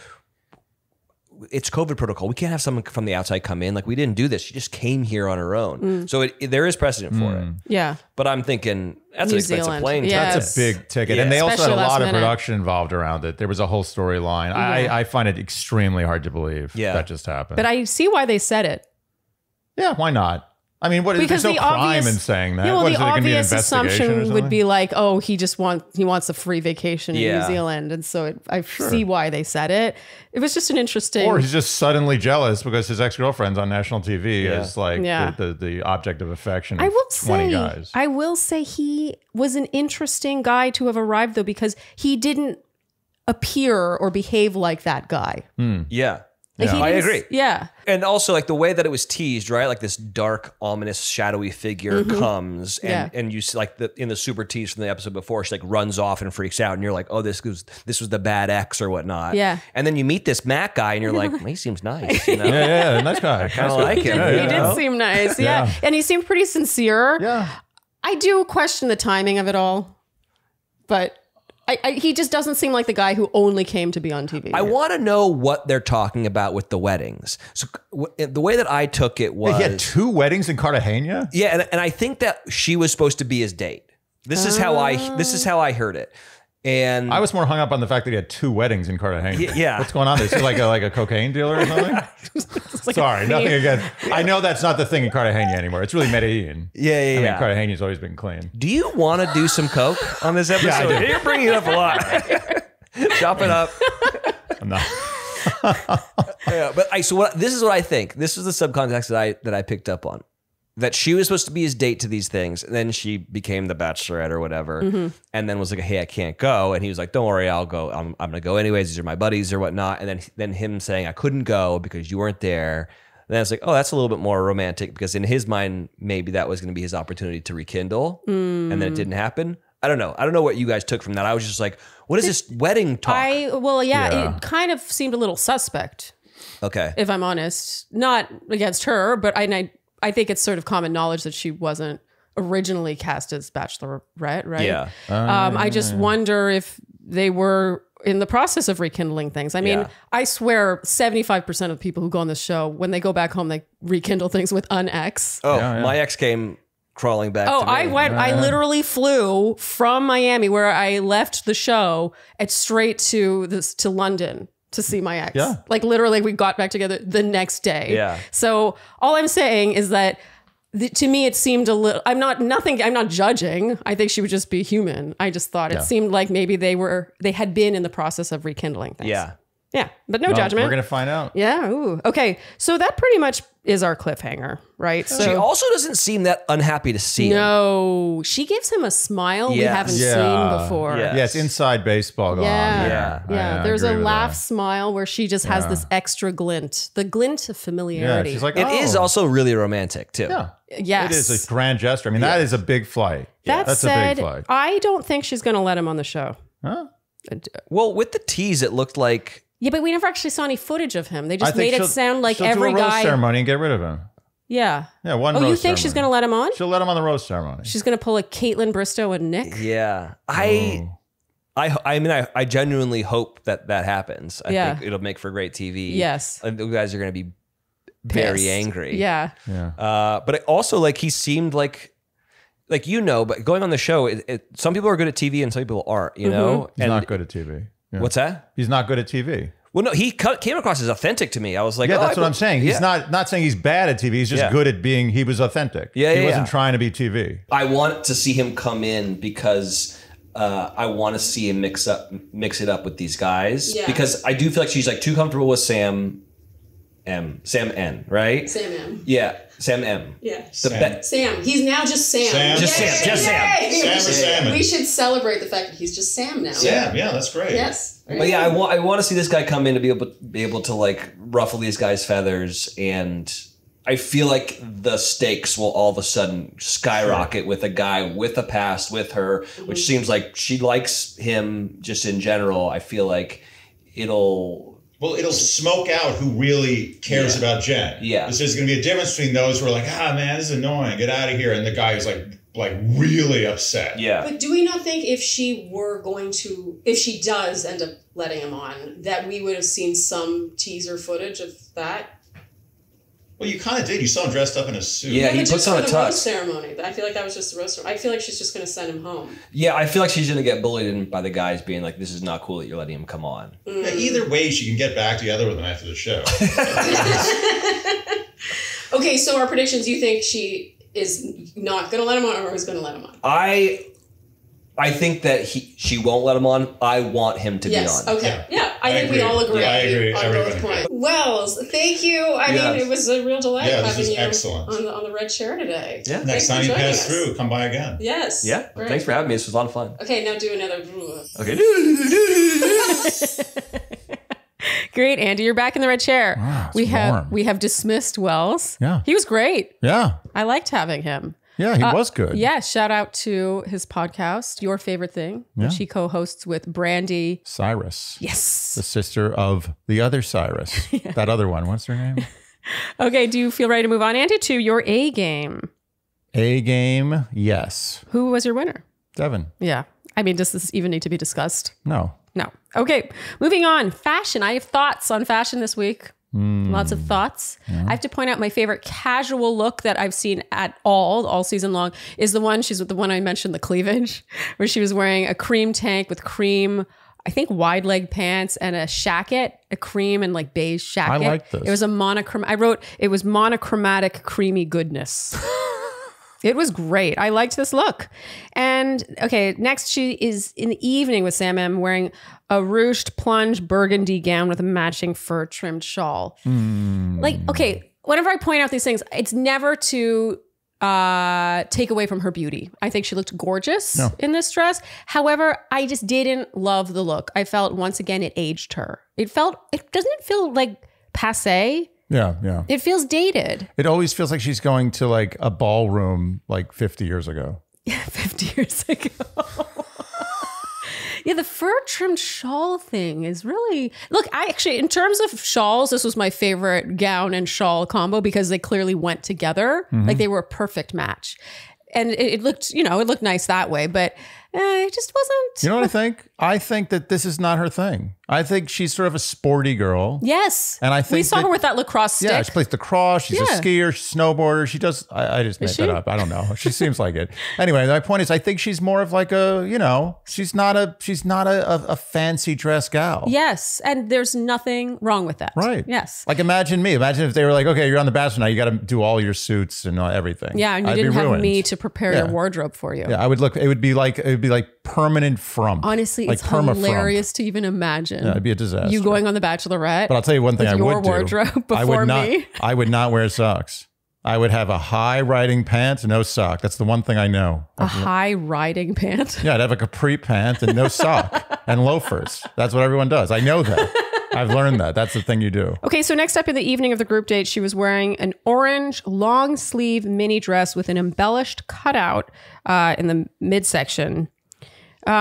it's COVID protocol. We can't have someone from the outside come in. Like, we didn't do this. She just came here on her own. So there is precedent for it. yeah. But I'm thinking that's New an expensive Zealand. plane. Yeah. ticket. That's a big ticket. Yeah. And they also had Especially a last lot of minute. production involved around it. There was a whole storyline. I find it extremely hard to believe that just happened. But I see why they said it. Yeah, why not? I mean, Because there's no the crime obvious, in saying that. Yeah, well, What, the is it gonna be an obvious investigation or assumption would something? be like, oh, he wants a free vacation in New Yeah. Zealand, and so I see why they said it. It was just an interesting. Or he's just suddenly jealous because his ex-girlfriend's on national TV Yeah. as like Yeah. the object of affection of I will 20 say, guys. I will say he was an interesting guy to have arrived though, because he didn't appear or behave like that guy. Yeah. Like, Yeah. he I didn't- agree. Yeah. And also like the way that it was teased, right? Like this dark, ominous, shadowy figure comes and you see like in the super tease from the episode before, she like runs off and freaks out and you're like, oh, this was the bad ex or whatnot. Yeah. And then you meet this Matt guy and you're like, well, he seems nice, you know? Yeah, nice guy. Kind of like him. He you did know? seem nice. Yeah. And he seemed pretty sincere. Yeah. I do question the timing of it all, but he just doesn't seem like the guy who only came to be on TV. I want to know what they're talking about with the weddings. So the way that I took it was, He had 2 weddings in Cartagena? yeah, and I think that she was supposed to be his date. This is how I heard it. And I was more hung up on the fact that he had 2 weddings in Cartagena. Yeah. What's going on? Is he like a cocaine dealer or something? Sorry, nothing against. I know that's not the thing in Cartagena anymore. It's really Medellin. Yeah, I mean, Cartagena's always been clean. Do you want to do some coke on this episode? Yeah, I do. You're bringing it up a lot. Chop it up. I'm not. Yeah, but this is what I think. This is the subcontext that I picked up on. That she was supposed to be his date to these things, and then she became the Bachelorette or whatever, and then was like, "Hey, I can't go," and he was like, "Don't worry, I'll go. I'm gonna go anyways. These are my buddies or whatnot." And then him saying, "I couldn't go because you weren't there." And then it's like, oh, that's a little bit more romantic because in his mind, maybe that was going to be his opportunity to rekindle, and then it didn't happen. I don't know. I don't know what you guys took from that. I was just like, what is this wedding talk? It kind of seemed a little suspect, Okay. if I'm honest. Not against her, but I think it's sort of common knowledge that she wasn't originally cast as Bachelorette, right? Yeah. I just wonder if they were in the process of rekindling things. I mean, Yeah. I swear 75% of people who go on this show, when they go back home, they rekindle things with an ex. Oh, Yeah, yeah. my ex came crawling back. Oh, to me. I literally flew from Miami, where I left the show, and straight to London to see my ex. Yeah. Like literally we got back together the next day. Yeah. So all I'm saying is that to me, it seemed a little, I'm not judging. I think she would just be human. I just thought it seemed like maybe they had been in the process of rekindling things. Yeah. Yeah. But no Well, judgment. We're gonna find out. Yeah. Ooh. Okay. So that pretty much is our cliffhanger, right? So She also doesn't seem that unhappy to see him. no, she gives him a smile we Yes. haven't Yeah. seen before. Yeah. Yeah, it's inside baseball going on. Yeah. Yeah. I There's a agree with laugh that. smile where she just has this extra glint, the glint of Yeah, familiarity. she's like, It is oh. also really romantic too. Yeah. yes. It is a grand gesture. I mean, that is a big flight. That That's said, a big flight. I don't think she's going to let him on the show. Huh? Well, with the tease, it looked like Yeah, but we never actually saw any footage of him. They I just think made it she'll- sound like she'll every do a roast guy. ceremony and get rid of him. Yeah. Yeah, one Oh, roast you think she's going to ceremony. let him on? She'll let him on the roast ceremony. She's going to pull a Caitlin Bristow and Nick. yeah. Oh. I genuinely hope that happens. I Yeah. think it'll make for great TV. Yes. And you guys are going to be very Pissed. angry. Yeah. Yeah. But it also like he seemed like but going on the show, some people are good at TV and some people aren't, you know? He's not good at TV. Yeah. What's that? He's not good at TV. Well, no, he came across as authentic to me. I was like, Yeah, oh, that's what I'm saying. He's yeah. not saying he's bad at TV. He's just Yeah. good at being, he was authentic. Yeah, He yeah, wasn't yeah. trying to be TV. I want to see him come in because I want to see him mix it up with these guys. Yeah. Because I do feel like she's like too comfortable with Sam N, right? Sam M. Yeah, Sam M. Yeah. Sam. He's now just Sam. Sam. Just Sam. Just Sam. Yay! Sam or Salmon. We should celebrate the fact that he's just Sam now. Sam, yeah, that's great. Yes. But yeah, I want to see this guy come in to be able to like ruffle these guys' feathers, and I feel like the stakes will all of a sudden skyrocket with a guy with a past with her, which seems like she likes him just in general. I feel like it'll smoke out who really cares about Jen. Yeah. There's going to be a difference between those who are like, man, this is annoying, get out of here, and the guy who's like really upset. yeah. But do we not think if she does end up letting him on, that we would have seen some teaser footage of that? Well, you kind of did. You saw him dressed up in a suit. Yeah, he but puts just on for a the tux. roast ceremony. I feel like that was just the roast ceremony. I feel like she's just going to send him home. Yeah, I feel like she's gonna get bullied in by the guys being like, "This is not cool that you're letting him come on." Yeah, either way, she can get back together with him after the show. Okay, so our predictions, you think she is not going to let him on or is going to let him on? I think that she won't let him on. I want him to Yes, be on. okay. Yeah. Yeah, I think we agree. all agree, Yeah, I agree. on Everybody both agrees. points. Well, thank you. I Yes. mean, it was a real delight Yeah, this having was you excellent. on the red chair today. Yeah. Next Thanks time for you joining pass us. through, come by again. Yes. Yeah. Great. Thanks for having me. This was a lot of fun. Okay, now do another. Okay. Great, Andy. You're back in the red chair. Wow, we have dismissed Wells. Yeah. He was great. Yeah. I liked having him. Yeah, he was good. Yeah, shout out to his podcast, Your Favorite Thing, which he co-hosts with Brandi Cyrus. Yes. The sister of the other Cyrus. That other one. What's her name? Okay, do you feel ready to move on, Andy, to your A game? A game, yes. Who was your winner? Devin. Yeah. I mean, does this even need to be discussed? No. No. Okay, moving on. Fashion. I have thoughts on fashion this week. Lots of thoughts. I have to point out my favorite casual look that I've seen at all season long is the one, she's with the one I mentioned, the cleavage, where she was wearing a cream tank with cream, I think wide leg pants and a shacket, a cream and like beige shacket. I like this. It was a I wrote, it was monochromatic creamy goodness. It was great. I liked this look. And okay, next she is in the evening with Sam M wearing a ruched plunge burgundy gown with a matching fur trimmed shawl. Like, okay, whenever I point out these things, it's never to take away from her beauty. I think she looked gorgeous in this dress. However, I just didn't love the look. I felt once again it aged her. Doesn't it feel like passé? Yeah. It feels dated. It always feels like she's going to like a ballroom like 50 years ago. 50 years ago. Yeah, the fur trimmed shawl thing is really... Look, I actually, in terms of shawls, this was my favorite gown and shawl combo because they clearly went together. Like they were a perfect match. And it looked, it looked nice that way, but it just wasn't... You know what I think? I think that this is not her thing. I think she's sort of a sporty girl. Yes. And I think we saw her with that lacrosse stick. Yeah, she plays lacrosse. She's a skier, she's a snowboarder. She does, I just made that up. I don't know. She seems like it. Anyway, my point is, I think she's more of like she's not a fancy dress gal. Yes. And there's nothing wrong with that. Right. Yes. Like imagine me. Imagine if they were like, okay, you're on the Bachelor now. You got to do all your suits and everything. Yeah. And you didn't have me to prepare your wardrobe for you. Yeah. It would be like permanent frump. Honestly, like it's hilarious to even imagine. Yeah, it'd be a disaster. You going on the Bachelorette. But I'll tell you one thing I would do. Your wardrobe before me. I would not wear socks. I would have a high riding pant and no sock. That's the one thing I know. A high riding pant? Yeah, I'd have a capri pant and no sock and loafers. That's what everyone does. I know that. I've learned that. That's the thing you do. Okay, so next up in the evening of the group date, she was wearing an orange long sleeve mini dress with an embellished cutout in the midsection. You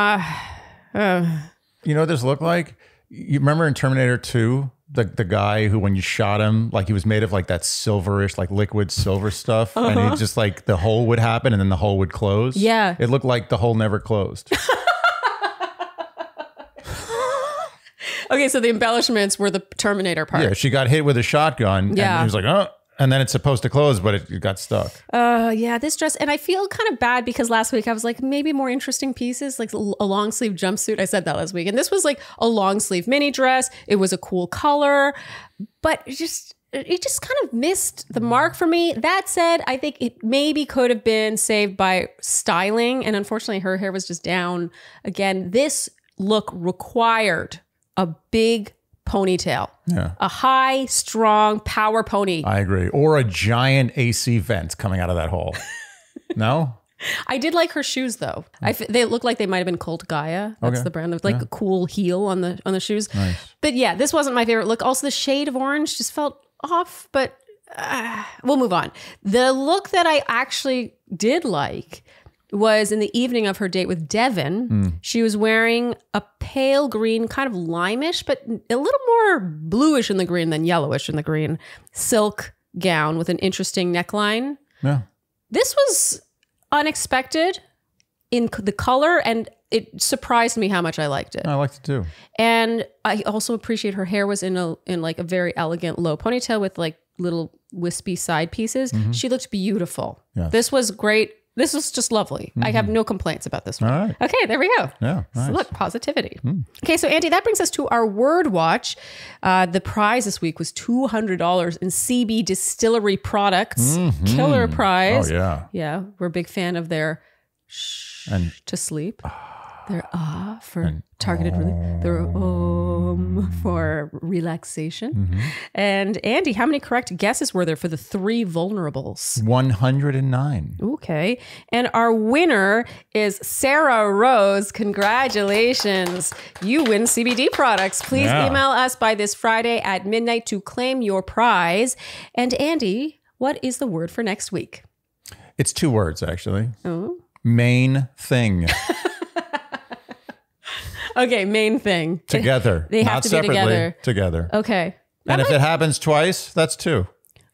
know what this looked like? You remember in Terminator 2, the guy who, when you shot him, like he was made of like that silverish, like liquid silver stuff, and he just like the hole would happen and then the hole would close. Yeah, it looked like the hole never closed. Okay, so the embellishments were the Terminator part. Yeah, she got hit with a shotgun. Yeah, and he was like, oh. And then it's supposed to close, but it got stuck. Yeah, this dress. And I feel kind of bad because last week I was like, maybe more interesting pieces, like a long sleeve jumpsuit. I said that last week. And this was like a long sleeve mini dress. It was a cool color, but it just kind of missed the mark for me. That said, I think it maybe could have been saved by styling. And unfortunately, her hair was just down. Again, this look required a big ponytail. Yeah. A high, strong, power pony. I agree. Or a giant AC vent coming out of that hole. No? I did like her shoes though. They look like they might have been Cult Gaia. That's the brand. With like a cool heel on the shoes. Nice. But yeah, this wasn't my favorite look. Also, the shade of orange just felt off, but we'll move on. The look that I actually did like was in the evening of her date with Devin. She was wearing a pale green, kind of limeish, but a little more bluish in the green than yellowish in the green, silk gown with an interesting neckline. Yeah. This was unexpected in the color, and it surprised me how much I liked it. I liked it too. And I also appreciate her hair was in like a very elegant low ponytail with like little wispy side pieces. She looked beautiful. Yes. This was great. This was just lovely. I have no complaints about this one. All right. Okay, there we go. Yeah, nice. So look, positivity. Okay, so Andy, that brings us to our word watch. The prize this week was $200 in CB Distillery products. Killer prize. Oh, yeah. Yeah, we're a big fan of their And to sleep. Their for targeted relief. Their room for relaxation. And Andy, how many correct guesses were there for the 3 vulnerables? 109. Okay. And our winner is Sarah Rose. Congratulations. You win CBD products. Please email us by this Friday at midnight to claim your prize. And Andy, what is the word for next week? It's 2 words, actually. Oh. Main thing. Okay, main thing. Together. They have Not to be separately. together. Together. Okay. And if it happens twice, that's 2.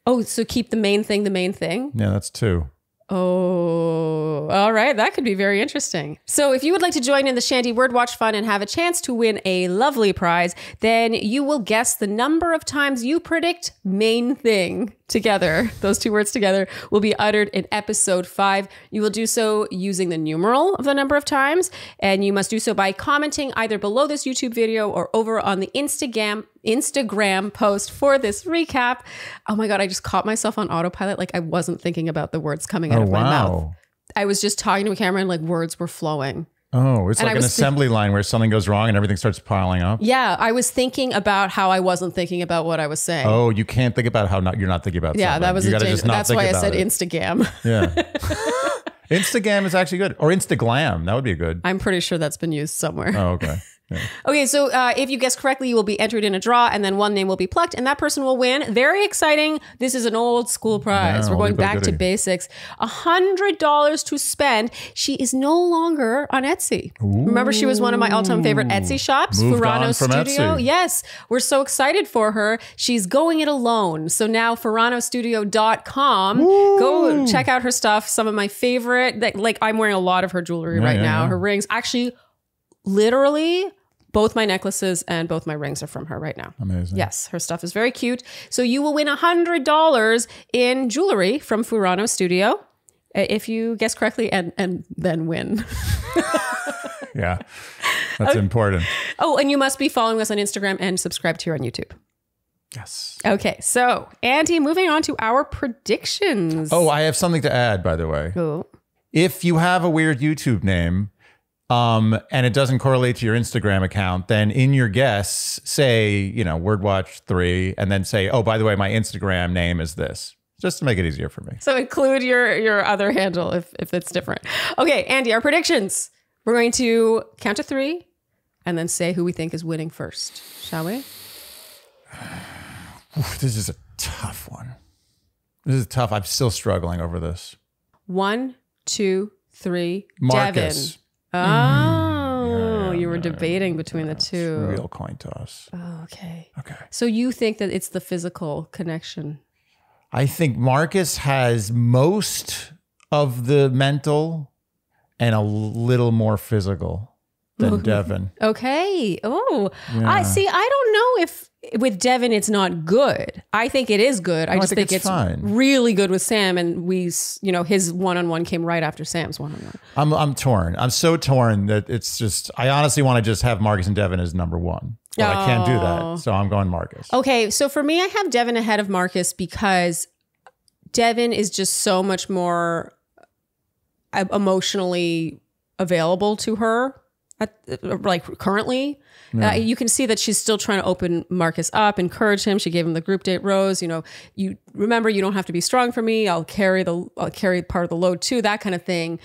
Oh, so keep the main thing the main thing? Yeah, that's 2. Oh, all right. That could be very interesting. So if you would like to join in the Shandy Word Watch Fun and have a chance to win a lovely prize, then you will guess the number of times you predict main thing together. Those 2 words together will be uttered in episode 5. You will do so using the numeral of the number of times, and you must do so by commenting either below this YouTube video or over on the Instagram post for this recap. Oh my God, I just caught myself on autopilot. Like I wasn't thinking about the words coming out of my mouth. I was just talking to a camera and like words were flowing. Oh, it's like an assembly line where something goes wrong and everything starts piling up. Yeah, I was thinking about how I wasn't thinking about what I was saying. Oh, you can't think about how you're not thinking about something. That was that's why I said Instagram. Yeah. Instagram is actually good. Or Instaglam. That would be good. I'm pretty sure that's been used somewhere. Oh, okay. Yeah. Okay, so if you guess correctly, you will be entered in a draw, and then one name will be plucked, and that person will win. Very exciting. This is an old school prize. We're going back to basics. $100 to spend. She is no longer on Etsy. Ooh. Remember, she was one of my all-time favorite Etsy shops, Moved Furano on from Studio. Etsy. Yes, we're so excited for her. She's going it alone. So now FuranoStudio.com. Go check out her stuff. Some of my favorite, like I'm wearing a lot of her jewelry right now. Her rings, actually, literally, both my necklaces and both my rings are from her right now. Amazing. Yes, her stuff is very cute. So you will win $100 in jewelry from Furano Studio if you guess correctly and then win. Yeah, that's important. Oh, and you must be following us on Instagram and subscribed here on YouTube. Yes. Okay, so Andy, moving on to our predictions. Oh, I have something to add, by the way. Oh. If you have a weird YouTube name, and it doesn't correlate to your Instagram account, then in your guess, say, WordWatch3, and then say, oh, by the way, my Instagram name is this, just to make it easier for me. So include your other handle if it's different. Okay, Andy, our predictions. We're going to count to 3 and then say who we think is winning first. Shall we? This is a tough one. This is tough. I'm still struggling over this. 1, 2, 3. Marcus. Devin. Oh, you were debating between the 2. Real coin toss. Oh, okay. Okay. So you think that it's the physical connection? I think Marcus has most of the mental and a little more physical than Devin. Okay. Oh, I see. I don't know if with Devin it's not good. I think it is good. I just think it's fine. Really good with Sam, and his one-on-one came right after Sam's one-on-one. I'm torn. I'm so torn that it's just. I honestly want to just have Marcus and Devin as number 1, but I can't do that. So I'm going Marcus. Okay, so for me, I have Devin ahead of Marcus because Devin is just so much more emotionally available to her. Like currently, you can see that she's still trying to open Marcus up, encourage him. She gave him the group date rose. You remember, you don't have to be strong for me. I'll carry part of the load too. That kind of thing.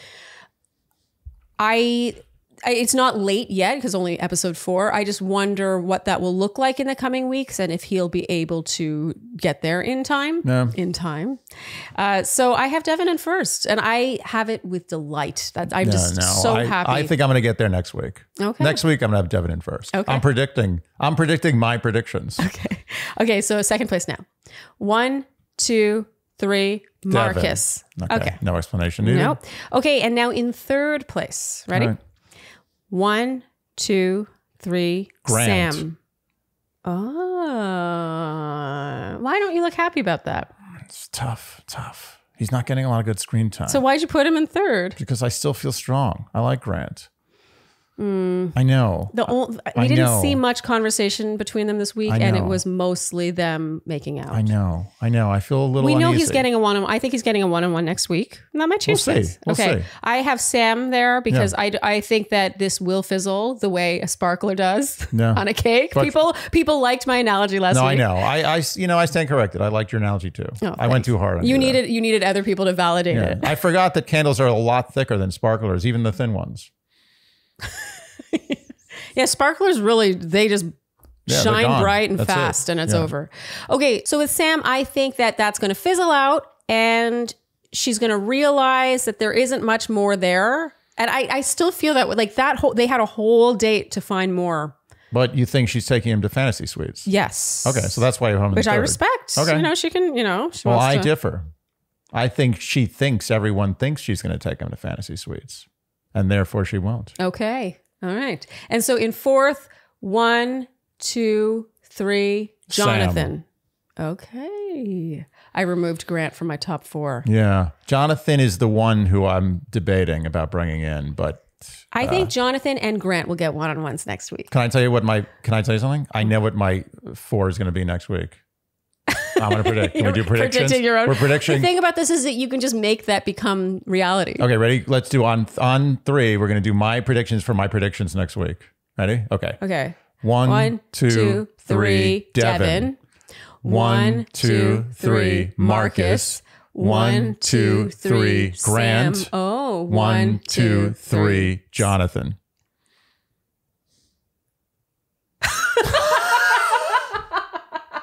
It's not late yet because only episode 4. I just wonder what that will look like in the coming weeks and if he'll be able to get there in time. Yeah. In time. So I have Devin in first, and I have it with delight. I'm so happy. I think I'm going to get there next week. Okay. Next week I'm going to have Devin in first. Okay. I'm predicting my predictions. Okay. So second place now. 1, 2, 3. Marcus. Okay. No explanation needed. Nope. Okay. And now in third place. Ready? Right. 1, 2, 3. Grant. Sam. Why don't you look happy about that? It's tough. He's not getting a lot of good screen time. So why'd you put him in third? Because I still feel strong. I like Grant. I know. We didn't see much conversation between them this week, and it was mostly them making out. I know. I feel a little We know uneasy. he's getting a one-on-one. I think he's getting a one-on-one next week. And that might change things. We'll see. I have Sam there because I think that this will fizzle the way a sparkler does on a cake. But people liked my analogy last week. I know. I stand corrected. I liked your analogy too. I went too hard on you. You needed other people to validate it. I forgot that candles are a lot thicker than sparklers, even the thin ones. Yeah, sparklers really, they just shine bright and That's fast and it's Yeah. over. Okay, so with Sam, I think that that's going to fizzle out and she's going to realize that there isn't much more there. And I still feel that like they had a whole date to find more. But you think she's taking him to fantasy suites? Yes. Okay, so that's why you're home. Which I respect. Okay. She can, she Well, wants I to. differ. I think she thinks everyone thinks she's going to take him to fantasy suites, and therefore she won't. Okay. All right. And so in fourth, 1, 2, 3, Jonathan. Okay. I removed Grant from my top 4. Yeah. Jonathan is the one who I'm debating about bringing in, but I think Jonathan and Grant will get one-on-ones next week. can I tell you something? I know what my 4 is going to be next week. I'm going to predict. Can we do predictions? Predicting your own. We're prediction. The thing about this is that you can just make that become reality. Okay, ready? Let's do on 3. We're going to do my predictions for my predictions next week. Ready? Okay. Okay. 1, 2, 3. Devin. 1, 2, 3. Marcus. 1, 2, 3. Grant. Sam. Oh, 1, 2, 3. Jonathan.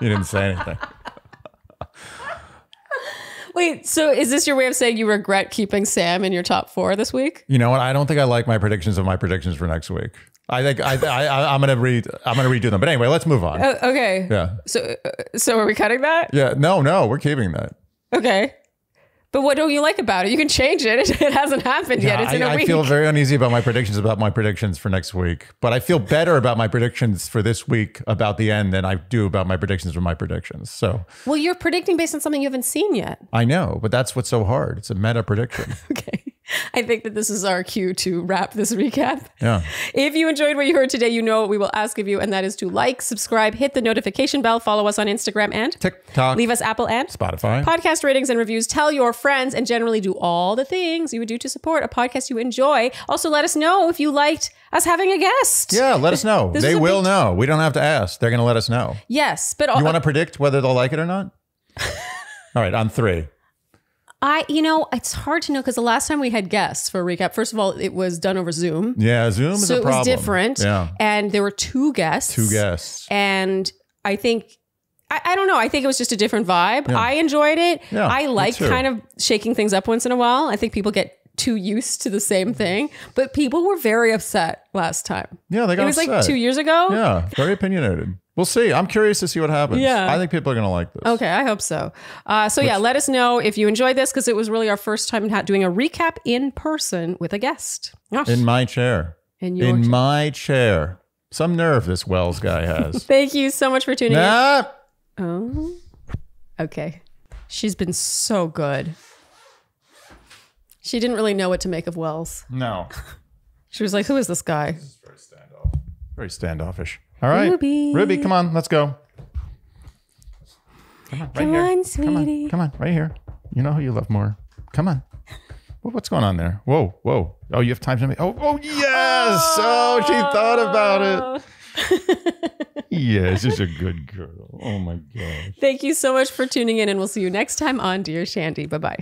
You didn't say anything. Wait, so is this your way of saying you regret keeping Sam in your top 4 this week? You know what? I don't think I like my predictions of my predictions for next week. I think I'm gonna redo them. But anyway, let's move on. Okay. Yeah. So are we cutting that? Yeah. No, we're keeping that. Okay. But what don't you like about it? You can change it. It hasn't happened yet. It's in a week. I feel very uneasy about my predictions for next week. But I feel better about my predictions for this week about the end than I do about my predictions for my predictions. So well, you're predicting based on something you haven't seen yet. I know, but that's what's so hard. It's a meta prediction. Okay. I think that this is our cue to wrap this recap. Yeah. If you enjoyed what you heard today, you know what we will ask of you, and that is to like, subscribe, hit the notification bell, follow us on Instagram and TikTok, leave us Apple and Spotify podcast ratings and reviews, tell your friends, and generally do all the things you would do to support a podcast you enjoy. Also, let us know if you liked us having a guest. Yeah, let us know. They will know. We don't have to ask. They're going to let us know. Yes, but you want to predict whether they'll like it or not? All right, on 3. It's hard to know because the last time we had guests for a recap, first of all, it was done over Zoom. Yeah, Zoom is a problem. So it was different. Yeah. And there were 2 guests. And I think, I don't know, I think it was just a different vibe. Yeah. I enjoyed it. Yeah, I like kind of shaking things up once in a while. I think people get too used to the same thing, but people were very upset last time. Yeah, they got upset. It was like 2 years ago. Yeah, very opinionated. We'll see. I'm curious to see what happens. Yeah. I think people are going to like this. Okay, I hope so. Let us know if you enjoyed this because it was really our first time doing a recap in person with a guest. In my chair. In my chair. Some nerve this Wells guy has. Thank you so much for tuning in. Oh, okay. She's been so good. She didn't really know what to make of Wells. No. She was like, who is this guy? This is very standoffish. All right. Ruby, come on. Let's go. Come on, come on, sweetie. Come on, right here. You know who you love more. Come on. What's going on there? Whoa. Oh, you have time to make. Oh, yes. Oh, she thought about it. Yes, she's a good girl. Oh, my gosh. Thank you so much for tuning in, and we'll see you next time on Dear Shandy. Bye-bye.